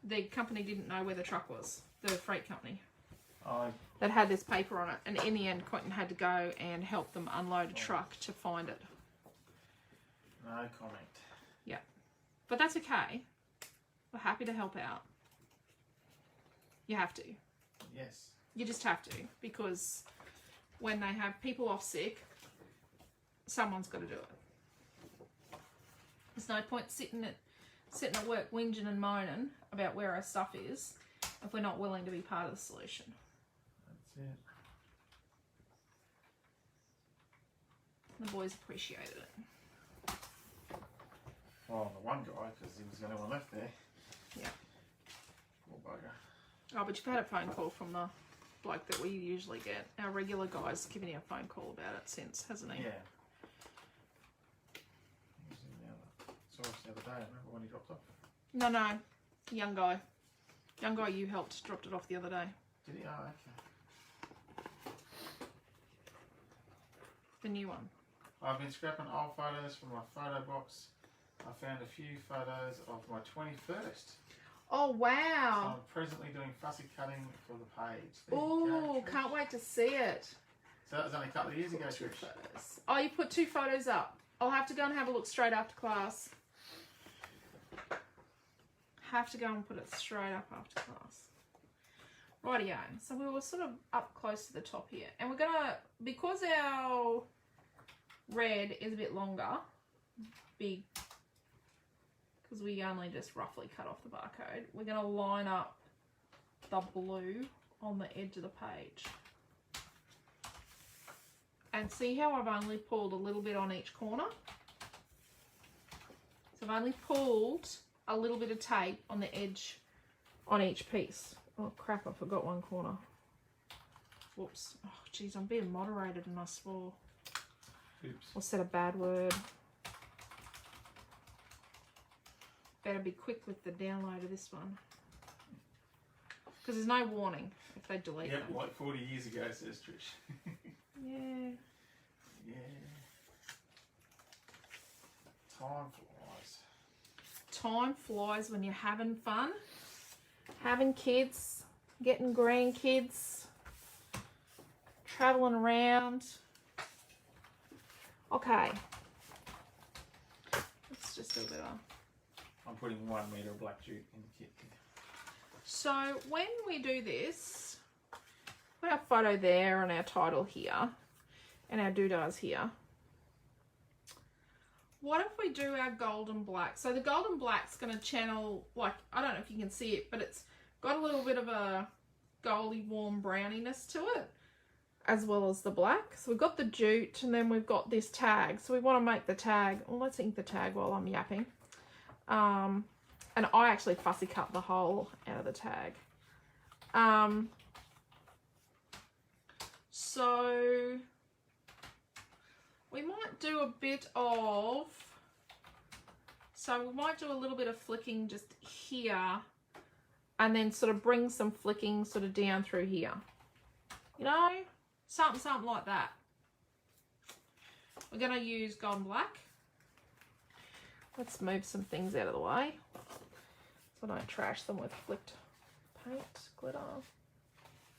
The company didn't know where the truck was. The freight company. That had this paper on it, and in the end Quentin had to go and help them unload a truck to find it. No comment. Yeah, but that's okay. We're happy to help out. You have to. Yes. You just have to, because when they have people off sick, someone's got to do it. There's no point sitting at work whinging and moaning about where our stuff is if we're not willing to be part of the solution. That's it. The boys appreciated it. Well, the one guy, because he was the only one left there. Yeah. Poor bugger. Oh, but you've had a phone call from the bloke that we usually get. Our regular guy's given you a phone call about it since, hasn't he? Yeah. He was in the other, saw us the other day, remember when he dropped off? No, no. Young guy. Young guy you helped dropped it off the other day. Did he? Oh, okay. The new one. I've been scrapping old photos from my photo box. I found a few photos of my 21st. Oh, So wow. I'm presently doing fussy cutting for the page. Oh, can't wait to see it. So that was only a couple of years ago, Trish. Photos. Oh, you put 2 photos up. I'll have to go and have a look straight after class. Have to go and put it straight up after class. Rightio. So we were sort of up close to the top here. And we're going to, because our red is a bit longer, big, because we only just roughly cut off the barcode, we're going to line up the blue on the edge of the page. And see how I've only pulled a little bit on each corner? So I've only pulled a little bit of tape on the edge on each piece. Oh crap, I forgot one corner. Whoops. Oh geez, I'm being moderated and I swore. Oops. Or said a bad word. Better be quick with the download of this one. Because there's no warning if they delete them. Yep, like 40 years ago, says Trish. Yeah. Yeah. Time flies. Time flies when you're having fun. Having kids, getting grandkids, traveling around. Okay. Let's just do a bit of... I'm putting 1 metre of black jute in the kit. So when we do this, put our photo there and our title here and our doodahs here. What if we do our golden black? So the golden black's going to channel, like, I don't know if you can see it, but it's got a little bit of a goldy warm browniness to it, as well as the black. So we've got the jute and then we've got this tag. So we want to make the tag, well, let's ink the tag while I'm yapping. And I actually fussy cut the hole out of the tag. So we might do a bit of, so we might do a little bit of flicking just here and then sort of bring some flicking sort of down through here. You know, something like that. We're going to use golden black. Let's move some things out of the way so I don't trash them with flicked paint, glitter,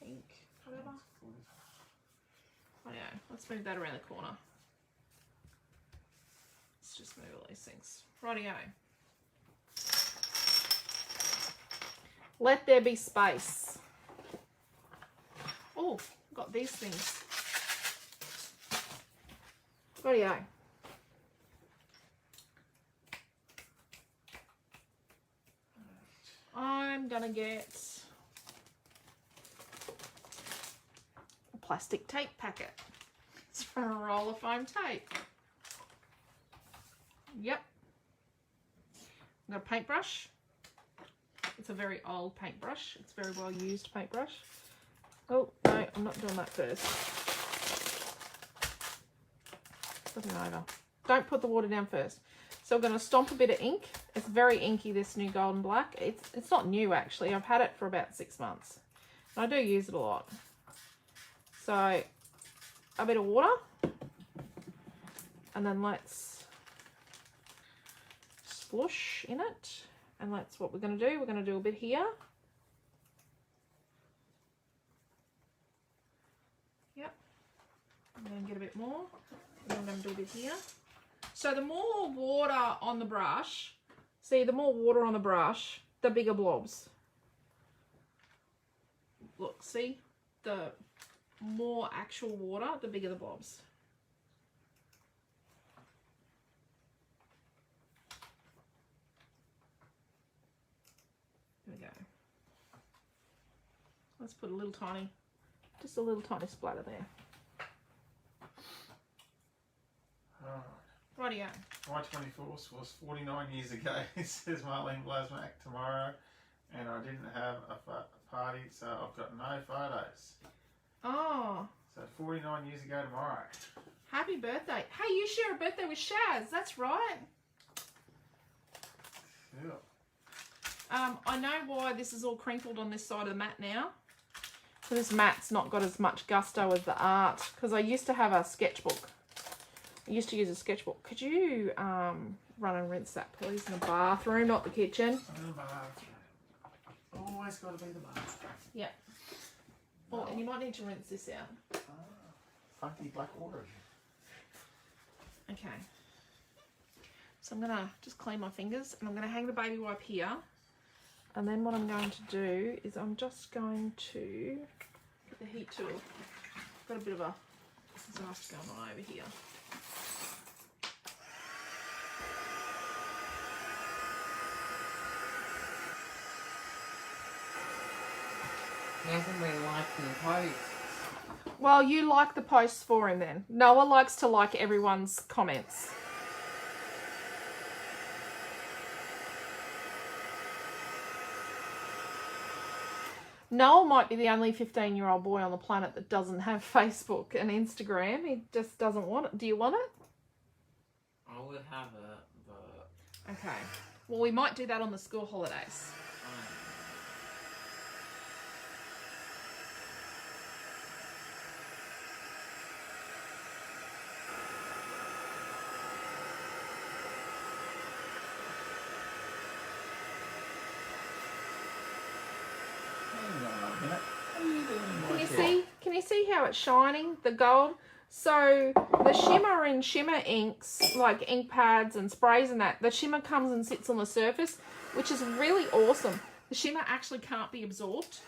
ink, whatever. Oh yeah, let's move that around the corner. Let's just move all these things. Rightio. Let there be space. Oh, got these things. Rightio. I'm gonna get a plastic tape packet. It's for a roll of foam tape. Yep. I've got a paintbrush. It's a very old paintbrush. It's a very well used paintbrush. Oh, no, I'm not doing that first. Flipping over. Don't put the water down first. So I'm going to stomp a bit of ink. It's very inky, this new golden black. It's not new actually. I've had it for about 6 months. And I do use it a lot. So a bit of water. And then let's splush in it. And that's what we're going to do. We're going to do a bit here. Yep. And then get a bit more. And then I'm going to do a bit here. So the more water on the brush, see, the more water on the brush, the bigger blobs. Look, see? The more actual water, the bigger the blobs. There we go. Let's put a little tiny, just a little tiny splatter there. Rightio. My 24th was 49 years ago, says Marlene Blasmack tomorrow, and I didn't have a party, so I've got no photos. Oh. So 49 years ago tomorrow. Happy birthday. Hey, you share a birthday with Shaz. That's right. Yeah. I know why this is all crinkled on this side of the mat now. So this mat's not got as much gusto as the art. Because I used to have a sketchbook. I used to use a sketchbook. Could you run and rinse that, please, in the bathroom, not the kitchen? In the bathroom. Always got to be the bathroom. Yep. Oh, and you might need to rinse this out. Funky black water. Okay. So I'm going to just clean my fingers and I'm going to hang the baby wipe here. And then what I'm going to do is I'm just going to get the heat tool. I've got a bit of a disaster going on over here. He hasn't been liking posts. Well, you like the posts for him then. Noah likes to like everyone's comments. Noel might be the only 15-year-old boy on the planet that doesn't have Facebook and Instagram. He just doesn't want it. Do you want it? I would have it, but... Okay. Well, we might do that on the school holidays. Can you see how it's shining, the gold? So the shimmer in shimmer inks, like ink pads and sprays and that, the shimmer comes and sits on the surface, which is really awesome. The shimmer actually can't be absorbed.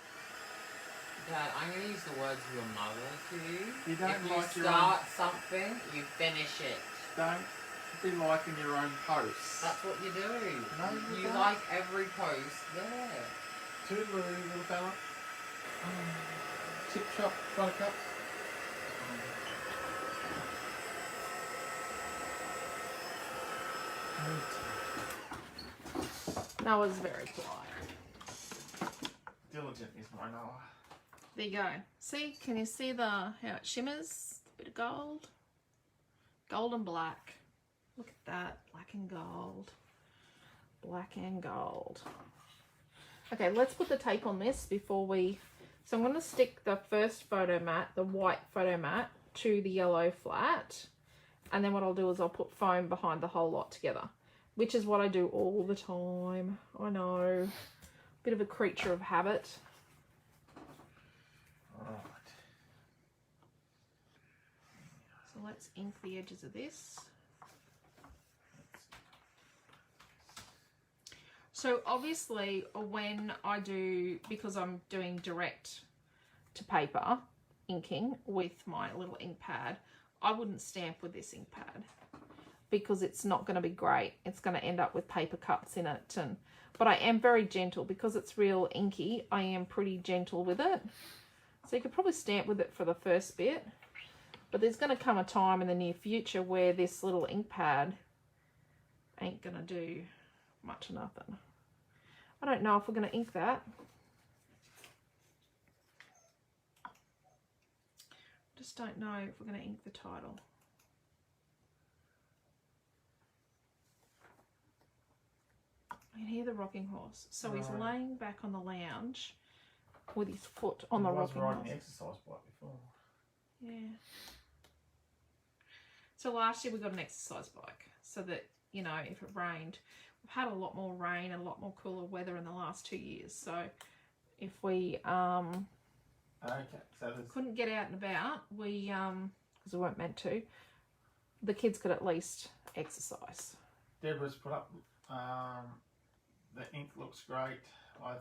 Dad, I'm going to use the words of your mother to you. You don't if like you your start something, you finish it. Don't be liking your own posts. That's what you do. No, you like every post there. Toodaloo, little fella. Tip shop, buttercup. Noah's very quiet. Diligent is my Noah. There you go. See, can you see how it shimmers? A bit of gold. Gold and black. Look at that. Black and gold. Black and gold. Okay, let's put the tape on this before we... So I'm going to stick the first photo mat, the white photo mat, to the yellow flat. And then what I'll do is I'll put foam behind the whole lot together, which is what I do all the time. I know. Bit of a creature of habit. Alright. So let's ink the edges of this. So obviously when I do, because I'm doing direct to paper inking with my little ink pad, I wouldn't stamp with this ink pad because it's not going to be great. It's going to end up with paper cuts in it. But I am very gentle because it's real inky. I am pretty gentle with it. So you could probably stamp with it for the first bit. But there's going to come a time in the near future where this little ink pad ain't going to do much of nothing. I don't know if we're going to ink that. Just don't know if we're going to ink the title. I can hear the rocking horse. So he's laying back on the lounge with his foot on the rocking horse. I was riding the exercise bike before. Yeah. So last year we got an exercise bike so that, you know, if it rained, we've had a lot more rain and a lot more cooler weather in the last 2 years. So if we couldn't get out and about, we because we weren't meant to, the kids could at least exercise. Deborah's put up the ink looks great. I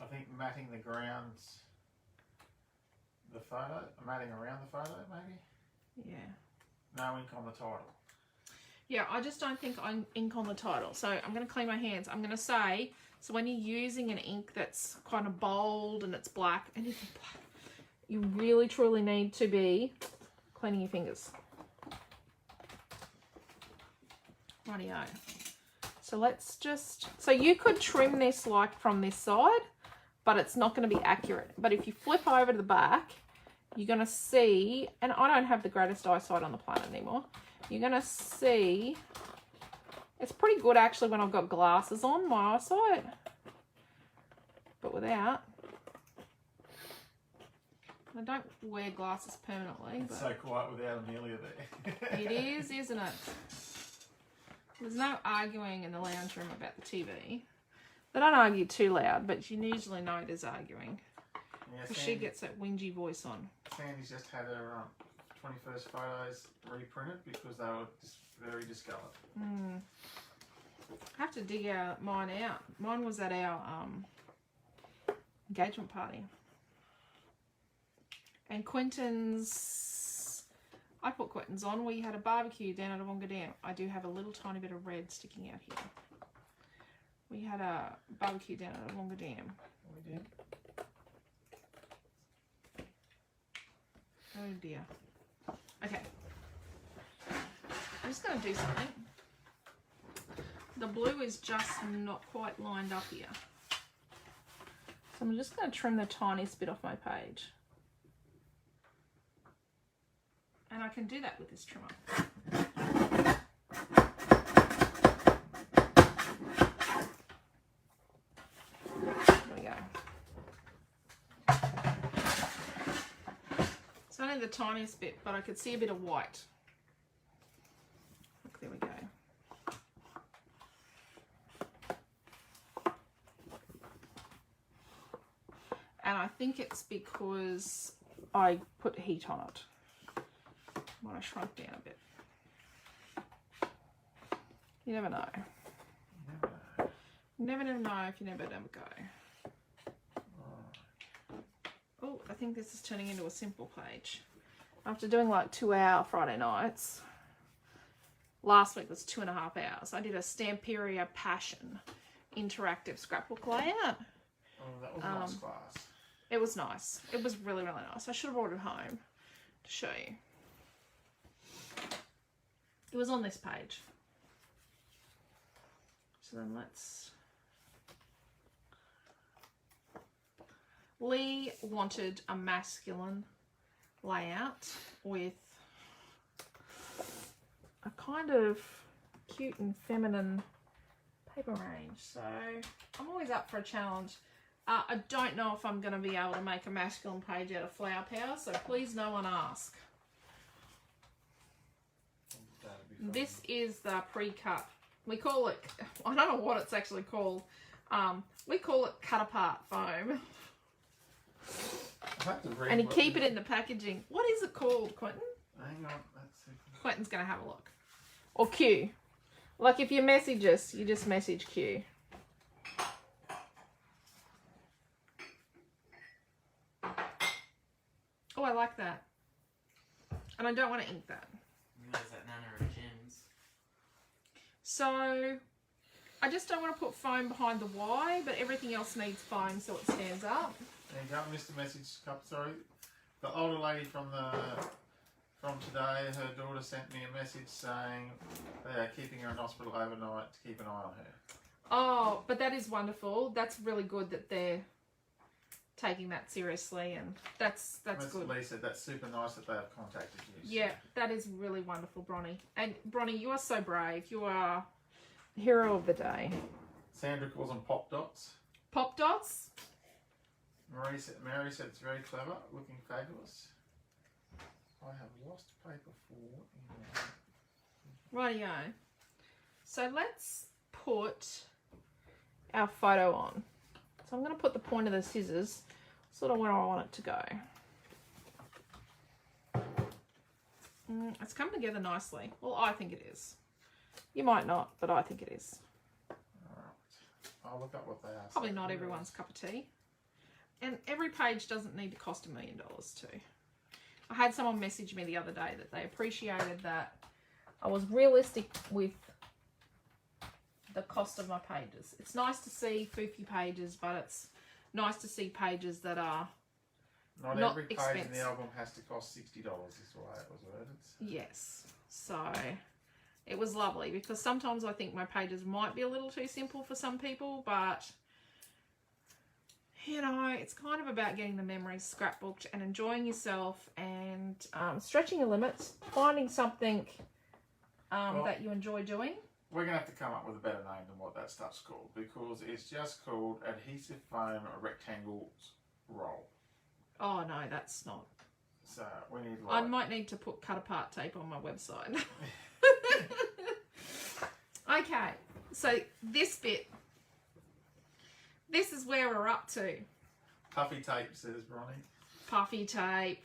think matting the grounds, the photo, matting around the photo maybe. Yeah. No ink on the title. Yeah, I just don't think I ink on the title. So I'm going to clean my hands. I'm going to say, so when you're using an ink that's kind of bold and it's black, anything black, you really truly need to be cleaning your fingers. Rightio. So let's just, so you could trim this like from this side, but it's not going to be accurate. But if you flip over to the back, you're going to see, and I don't have the greatest eyesight on the planet anymore, you're going to see, it's pretty good actually when I've got glasses on, my eyesight, but without. I don't wear glasses permanently. It's so quiet without Amelia there. It is, isn't it? There's no arguing in the lounge room about the TV. They don't argue too loud, but you usually know there's arguing. Yeah, Because she gets that whingy voice on. Sandy's just had her 21st photos reprinted because they were just very discoloured. I have to dig mine out. Mine was at our engagement party. And Quentin's, I put Quentin's on. We had a barbecue down at Wonga Dam. I do have a little tiny bit of red sticking out here. We had a barbecue down at Wonga Dam. We did. Oh dear. Okay. I'm just going to do something. The blue is just not quite lined up here. So I'm just going to trim the tiniest bit off my page. And I can do that with this trimmer. There we go. It's only the tiniest bit, but I could see a bit of white. Look, there we go. And I think it's because I put heat on it. When I shrunk down a bit. You never know. Never know if you never go. Oh, I think this is turning into a simple page. After doing like 2-hour Friday nights, last week was 2.5 hours. I did a Stamperia Passion interactive scrapbook layout. Oh, that was a nice class. It was nice. It was really, really nice. I should have brought it home to show you. It was on this page. So then let's... Lee wanted a masculine layout with a kind of cute and feminine paper range. So I'm always up for a challenge. I don't know if I'm going to be able to make a masculine page out of flower power, so please no one ask. This is the pre-cut. We call it, I don't know what it's actually called. We call it cut apart foam. And you keep it in the packaging. What is it called, Quentin? Hang on, let's see. Quentin's going to have a look. Or Q. Like if you message us, you just message Q. Oh, I like that. And I don't want to ink that. There's that nano gems. So, I just don't want to put foam behind the Y, but everything else needs foam so it stands up. There you go, Mr. Message Cup, sorry. The older lady from today, her daughter sent me a message saying they are keeping her in hospital overnight to keep an eye on her. Oh, but that is wonderful. That's really good that they're taking that seriously, and that's good. Lisa, that's super nice that they have contacted you. Yeah, that is really wonderful, Bronnie. And Bronnie, you are so brave. You are the hero of the day. Sandra calls them pop dots. Pop dots? Mary said it's very clever, looking fabulous. I have lost paper for... Rightio. So let's put our photo on. So I'm going to put the point of the scissors sort of where I want it to go. It's come together nicely. Well, I think it is. You might not, but I think it is. Alright. I'll look up what they are. Probably not everyone's cup of tea. And every page doesn't need to cost $1 million too. I had someone message me the other day that they appreciated that I was realistic with the cost of my pages. It's nice to see foofy pages, but it's nice to see pages that are not every page in the album has to cost $60 is the way it was worded. Yes. So It was lovely, because sometimes I think my pages might be a little too simple for some people, but you know, it's kind of about getting the memories scrapbooked and enjoying yourself and stretching your limits, finding something that you enjoy doing. We're going to have to come up with a better name than what that stuff's called, because it's just called adhesive foam rectangle roll. Oh, no, that's not. So we need I might need to put cut apart tape on my website. Okay, so this bit, this is where we're up to. Puffy tape, says Ronnie. Puffy tape.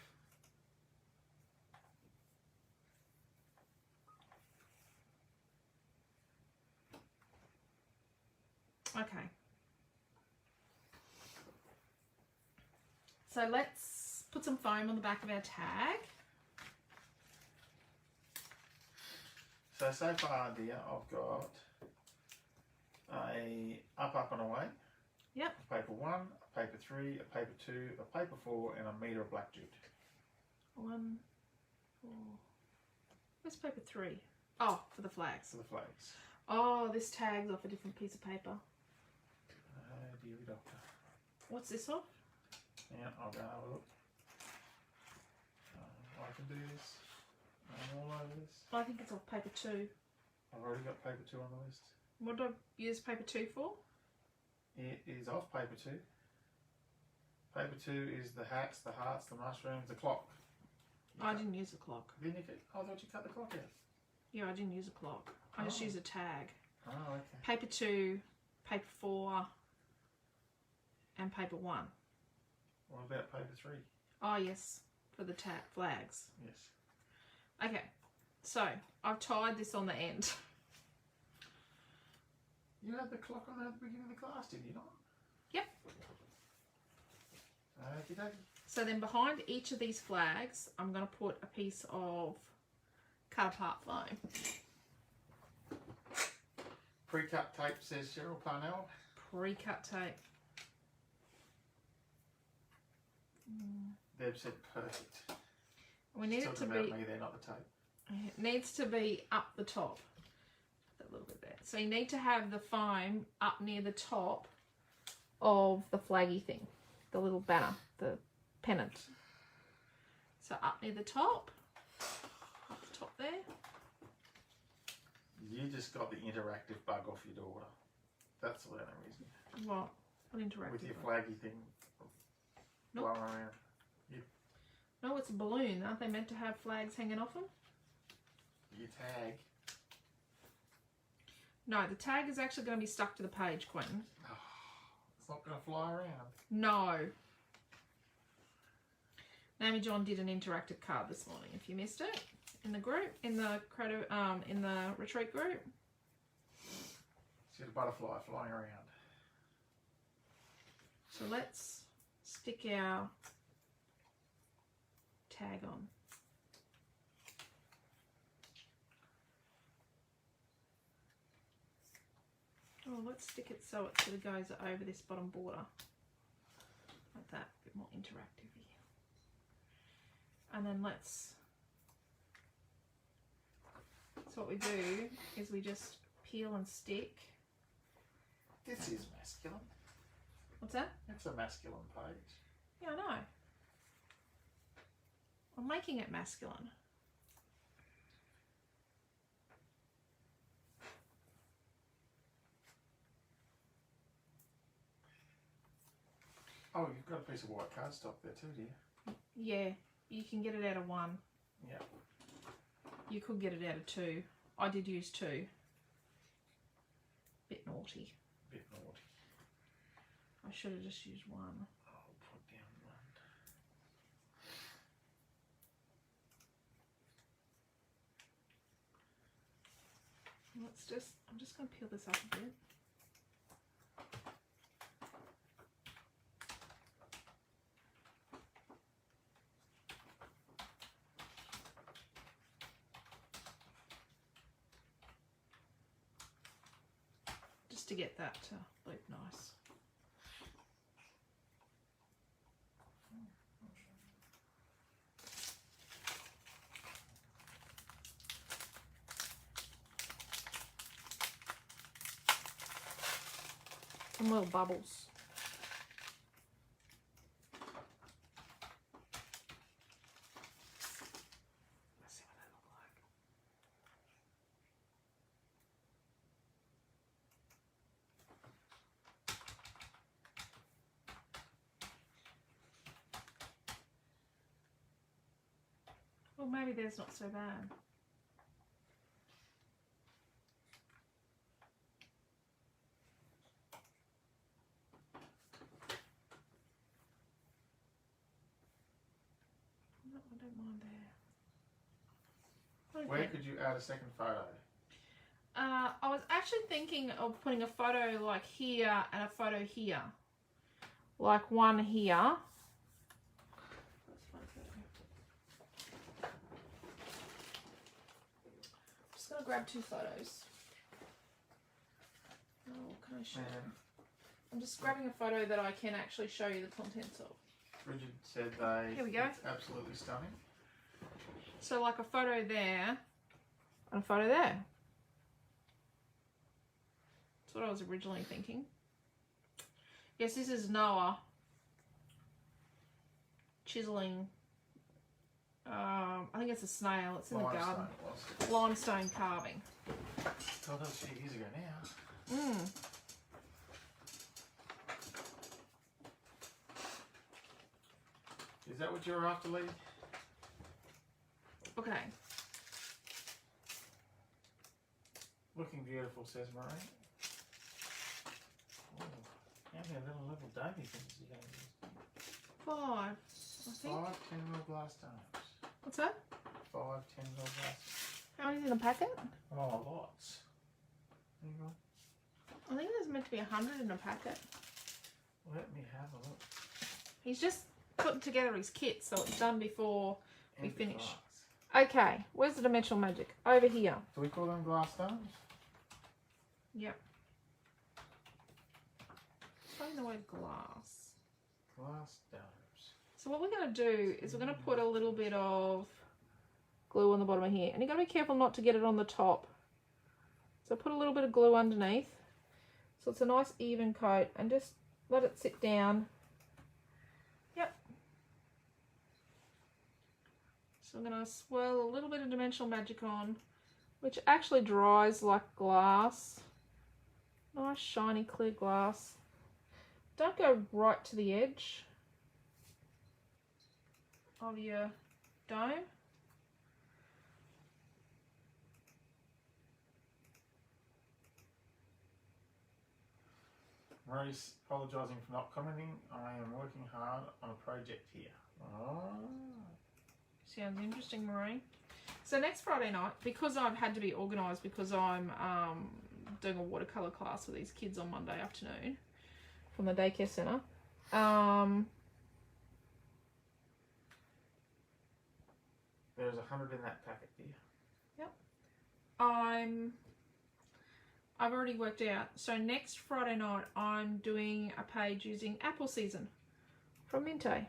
Okay. So let's put some foam on the back of our tag. So far, dear, I've got a up and away. Yep. A paper 1, a paper 3, a paper 2, a paper 4, and a metre of black jute. 1, 4. Where's paper 3? Oh, for the flags. For the flags. Oh, this tag's off a different piece of paper. Dear doctor. What's this off? Yeah, I'll go have a look. I can do this. I'm all over this. I think it's off paper 2. I've already got paper 2 on the list. What do I use paper 2 for? It is off paper 2. Paper 2 is the hats, the hearts, the mushrooms, the clock. I didn't use a clock. Didn't you? I thought you cut the clock out. Yeah, I didn't use a clock. I just used a tag. Oh, okay. Paper 2, paper 4, and paper 1. What about paper 3? Oh, yes, for the flags. Yes. Okay, so I've tied this on the end. You had the clock on at the beginning of the class, did you not? Yep. Okie dokie. So then behind each of these flags, I'm going to put a piece of cut apart foam. Pre-cut tape, says Cheryl Parnell. Pre-cut tape. Deb said perfect. We need it to Talking be. about me, they're not the tape. It needs to be up the top. A little bit there. So you need to have the foam up near the top of the flaggy thing, the little banner, the pennant. So up near the top there. You just got the interactive bug off your daughter. That's the only reason. What? What interactive? With your flaggy thing Nope. blowing around. No, it's a balloon. Aren't they meant to have flags hanging off them? Your tag. No, the tag is actually going to be stuck to the page, Quentin. Oh, it's not going to fly around. No. Naomi John did an interactive card this morning. If you missed it, in the group, in the retreat group. See the butterfly flying around. So let's stick our tag on. Oh, let's stick it so it sort of goes over this bottom border. Like that, a bit more interactive. And then so what we do is we just peel and stick. This is masculine. What's that? It's a masculine page. Yeah, I know. I'm making it masculine. Oh, you've got a piece of white cardstock there too, do you? Yeah, you can get it out of 1. Yeah. You could get it out of 2. I did use 2. Bit naughty. Bit naughty. I should have just used 1. I'll put down 1. I'm just going to peel this up a bit. Just to get that to look nice. some little bubbles. Let's see what they look like. Well, maybe there's not so bad. I don't mind there. Where could you add a second photo? I was actually thinking of putting a photo like here and a photo here. Like one here. I'm just going to grab 2 photos. Oh, what can I show you? I'm just grabbing a photo that I can actually show you the contents of. Bridget said they Here we go. It's absolutely stunning. So like a photo there and a photo there. That's what I was originally thinking. Yes, this is Noah chiseling. I think it's a snail. It's in the garden. Limestone carving. Oh, that was a few years ago now. Mm. Is that what you were after, Lee? Okay. Looking beautiful, says Marie. Oh, how many little Davy things you going to use? 5, I think. 5 10mm glass domes. What's that? 5 10mm glass. How many's in a packet? Oh, lots. Hang on. I think there's meant to be 100 in a packet. Let me have a look. He's just putting together his kit, so it's done before we Empty finish. glass. Okay, where's the dimensional magic? Over here. Do we call them glass domes? Yep. Showing the word glass. Glass domes. So what we're going to do is we're going to put a little bit of glue on the bottom of here. And you've got to be careful not to get it on the top. So put a little bit of glue underneath. So it's a nice even coat. And just let it sit down. Yep. So I'm going to swirl a little bit of dimensional magic on, which actually dries like glass. Nice shiny clear glass. Don't go right to the edge of your dome. Marie's apologising for not commenting. I am working hard on a project here. Oh. Sounds interesting, Marie. So next Friday night, because I've had to be organised because I'm doing a watercolour class with these kids on Monday afternoon from the daycare centre. There's 100 in that packet here. Yep. I've already worked out. So next Friday night, I'm doing a page using Apple Season from Minte.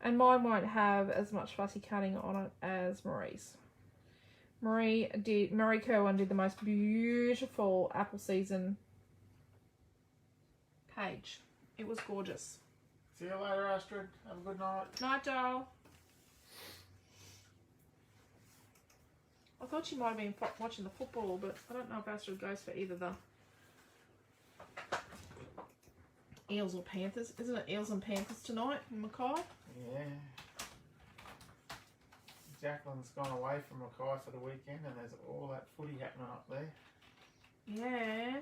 And mine won't have as much fussy cutting on it as Marie's. Marie Kerwin did the most beautiful Apple Season page. It was gorgeous. See you later, Astrid. Have a good night. Night, doll. I thought she might have been watching the football, but I don't know if Astrid goes for either the Eels or Panthers. Isn't it Eels and Panthers tonight in Mackay? Yeah. Jacqueline's gone away from Mackay for the weekend and there's all that footy happening up there. Yeah.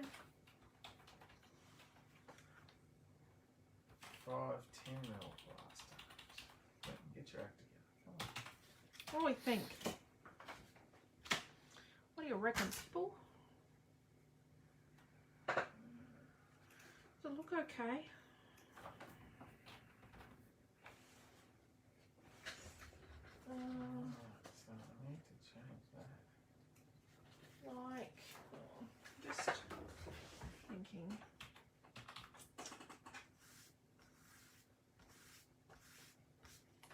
5 10mm glass domes. Get your act together. Come on. What do we think? What do you reckon, people? Does it look okay? So I need to change that. Like, just thinking.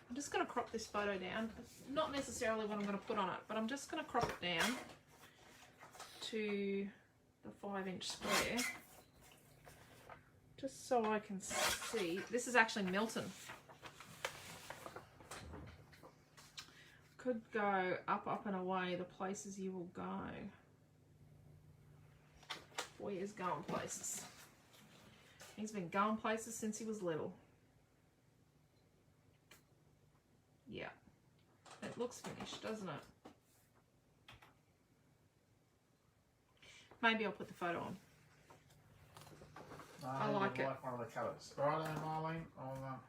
I'm just going to crop this photo down. Not necessarily what I'm going to put on it, but I'm just going to crop it down to the 5-inch square. just so I can see. This is actually Milton. Could go up, up and away, the places you will go. Boy, he is going places. He's been going places since he was little. Yeah. It looks finished, doesn't it? Maybe I'll put the photo on. No, I like it. Like one of the colours. Right, Marlene, I'll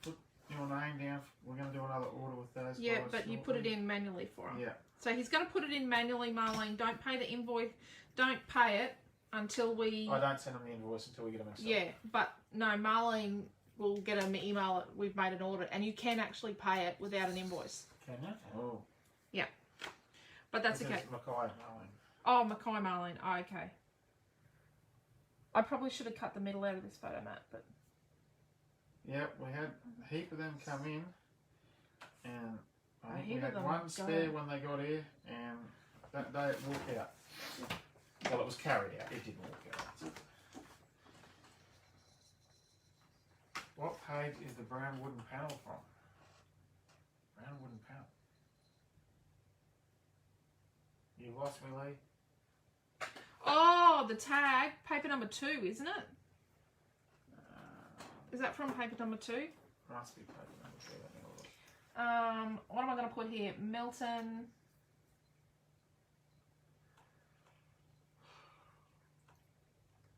put your name down. We're going to do another order with those. Yeah, but you put it in manually for him. Yeah. So he's going to put it in manually, Marlene. Don't pay the invoice. Don't pay it until we... I don't send them the invoice until we get them installed. Yeah, but no, Marlene will get an email that we've made an order, and you can actually pay it without an invoice. Can you? Oh. Yeah. But that's okay. Mackay, Marlene. Oh, Mackay Marlene. Oh, okay. I probably should have cut the middle out of this photo, Matt, but... Yeah, we had a heap of them come in, and I think we heap of had them one go. spare when they got here, and that day it walked out. Well, it was carried out. It didn't walk out. What page is the brown wooden panel from? Brown wooden panel. You lost me, Lee. Oh, the tag. Paper number 2, isn't it? Is that from paper number 2? Must be paper number 2. Let me have a look. What am I going to put here? Milton.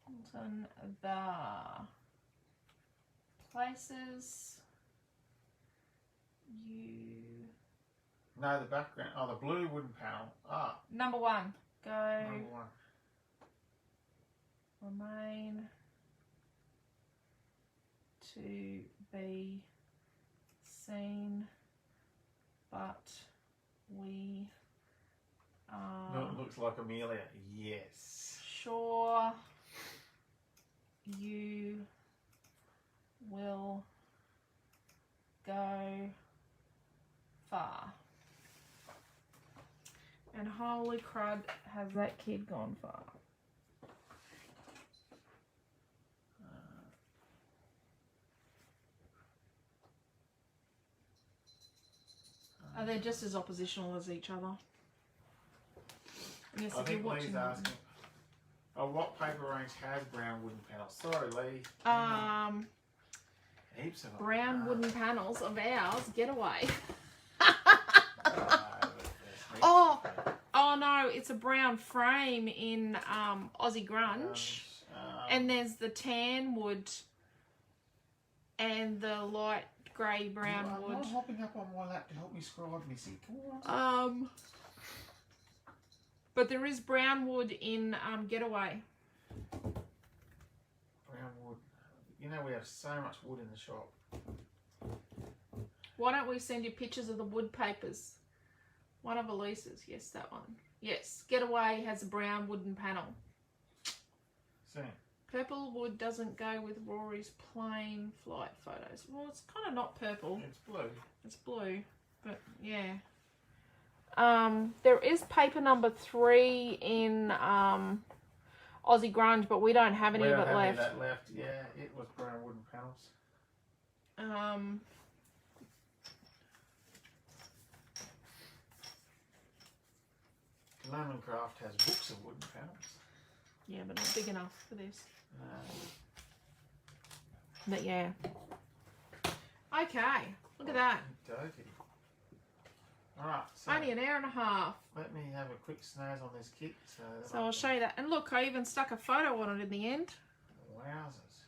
Milton, the places you... No, the background. Oh, the blue wooden panel. Ah. Number 1. Go. Number 1. Remain to be seen, but we are... No, it looks like Amelia. Yes. Sure you will go far. And holy crud, has that kid gone far. Are they just as oppositional as each other? Yes, I if think you're watching Lee's asking, what paper range has brown wooden panels? Sorry, Lee. Heaps of them. Brown wooden panels of ours. Get away. Oh, Oh no, it's a brown frame in Aussie Grunge. And there's the tan wood and the light grey brown wood. I'm not hopping up on my lap to help me scribe, Missy. Come on. But there is brown wood in Getaway. Brown wood. You know we have so much wood in the shop. Why don't we send you pictures of the wood papers? One of Elisa's. Yes, that one. Yes, Getaway has a brown wooden panel. See. Purple wood doesn't go with Rory's plain flight photos. Well, it's kind of not purple. It's blue. It's blue, but yeah. There is paper number 3 in Aussie Grunge, but we don't have any of it left. That left. Yeah, it was brown wooden panels. Lemoncraft has books of wooden panels. Yeah, but not big enough for this. No. But yeah. Okay, look at that. Dokey. Alright, so Only an hour and a half. let me have a quick snaz on this kit. So I'll show you that. And look, I even stuck a photo on it in the end. Wowzers.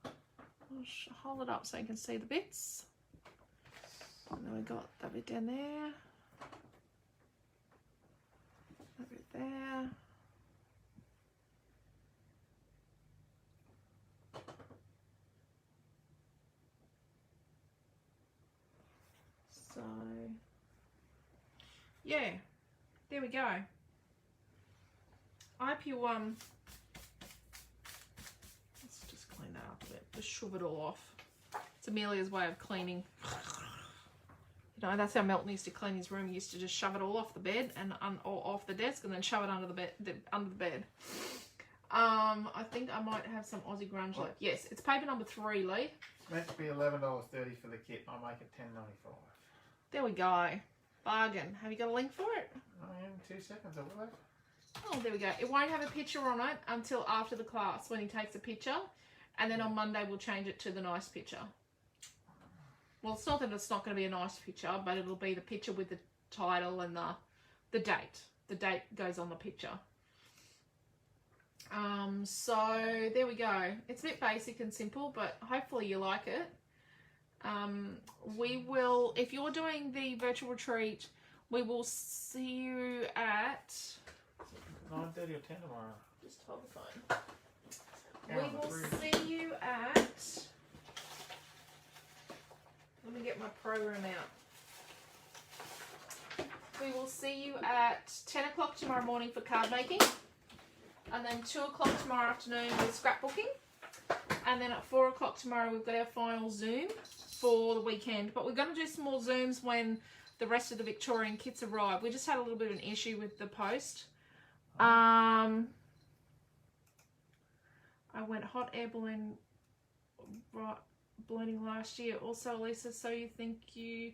I'll hold it up so you can see the bits. And then we got that bit down there. That bit there. So, yeah, there we go. I hope you, let's just clean that up a bit, just shove it all off. It's Amelia's way of cleaning. You know, that's how Melton used to clean his room. He used to just shove it all off the bed and or off the desk and then shove it under the bed. I think I might have some Aussie grunge left. Yes, it's paper number 3, Lee. It's meant to be $11.30 for the kit. I'll make it $10.95. There we go. Bargain. Have you got a link for it? In 2 seconds, I will have. Oh, there we go. It won't have a picture on it until after the class when he takes a picture. And then on Monday we'll change it to the nice picture. Well, it's not that it's not going to be a nice picture, but it'll be the picture with the title and the date. The date goes on the picture. So there we go. It's a bit basic and simple, but hopefully you like it. We will, if you're doing the virtual retreat, we will see you at 9:30 or 10 tomorrow. Just hold the phone. Yeah, We will see you at, let me get my program out. We will see you at 10 o'clock tomorrow morning for card making. And then 2 o'clock tomorrow afternoon with scrapbooking. And then at 4 o'clock tomorrow we've got our final Zoom for the weekend. But we're going to do some more Zooms when the rest of the Victorian kits arrive. We just had a little bit of an issue with the post. I went hot air balloon ballooning last year. Also, Lisa, so you think you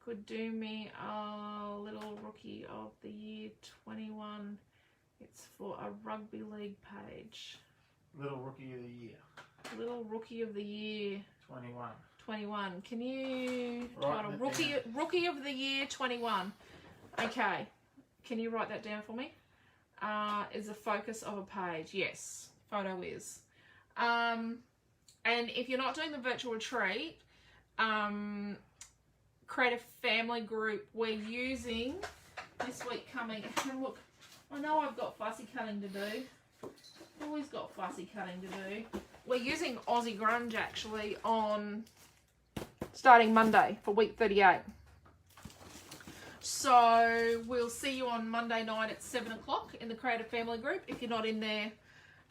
could do me a little rookie of the year 21? It's for a rugby league page. Little Rookie of the Year. Little Rookie of the Year 21. 21. Can you title Writing it Rookie of the Year 21? Okay. Can you write that down for me? Is the focus of a page? Yes. Photo is. And if you're not doing the virtual retreat, create a family group. We're using this week coming. And look, I know I've got fussy cutting to do. Always got fussy cutting to do. We're using Aussie Grunge actually on starting Monday for week 38. So we'll see you on Monday night at 7 o'clock in the Creative Family Group. If you're not in there,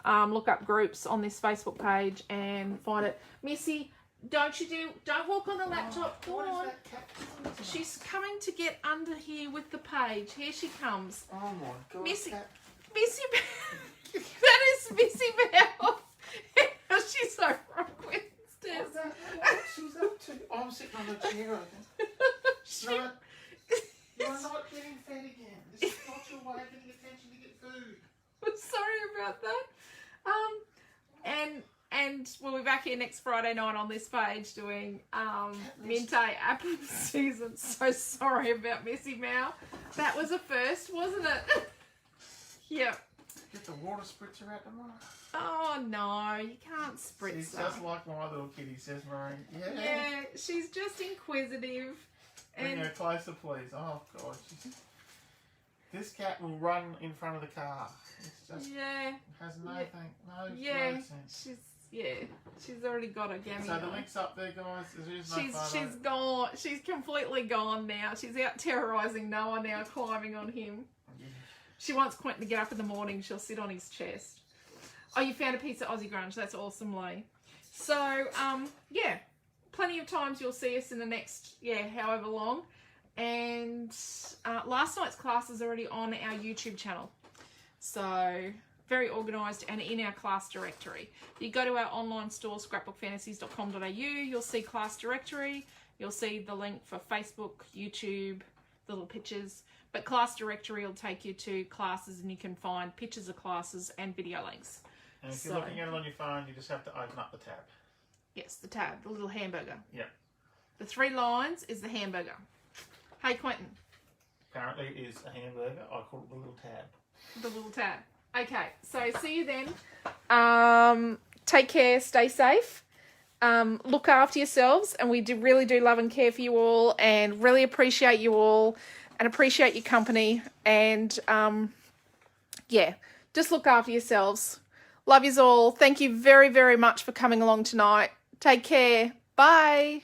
look up groups on this Facebook page and find it. Missy, don't walk on the laptop. Go on. She's coming to get under here with the page. Here she comes. Oh my God. Missy, that is Missy Bell. She's so wrong with stairs. What's she's up to? Oh, I'm sitting on the chair. No, you're not getting fed again. This is not your way of getting attention to get food. I'm sorry about that. And we'll be back here next Friday night on this page doing Minte apple season. So sorry about Missy Mao. That was a first, wasn't it? Yep. Get the water spritzer out tomorrow. Oh no, you can't spritz She's her. just like my little kitty, says Maureen. Yeah. Yeah, she's just inquisitive. Bring her And closer, please. Oh God, this cat will run in front of the car. It's just yeah, has no yeah, sense. she's already got a gammy. So the on. link's up there, guys. There's no photo. She's gone. She's completely gone now. She's out terrorising Noah now, climbing on him. Yeah. She wants Quentin to get up in the morning. She'll sit on his chest. Oh, you found a piece of Aussie Grunge. That's awesome, Lee. So, yeah, plenty of times you'll see us in the next, however long. And last night's class is already on our YouTube channel. So, very organised and in our class directory. You go to our online store, scrapbookfantasies.com.au. You'll see class directory. You'll see the link for Facebook, YouTube, little pictures. But class directory will take you to classes and you can find pictures of classes and video links. And if you're looking at it on your phone, you just have to open up the tab. Yes, the tab, the little hamburger. Yep. The 3 lines is the hamburger. Hey, Quentin. Apparently it is a hamburger. I call it the little tab. The little tab. Okay, so see you then. Take care, stay safe. Look after yourselves, and we really do love and care for you all and really appreciate you all and appreciate your company. And, just look after yourselves. Love yous all. Thank you very, very much for coming along tonight. Take care. Bye.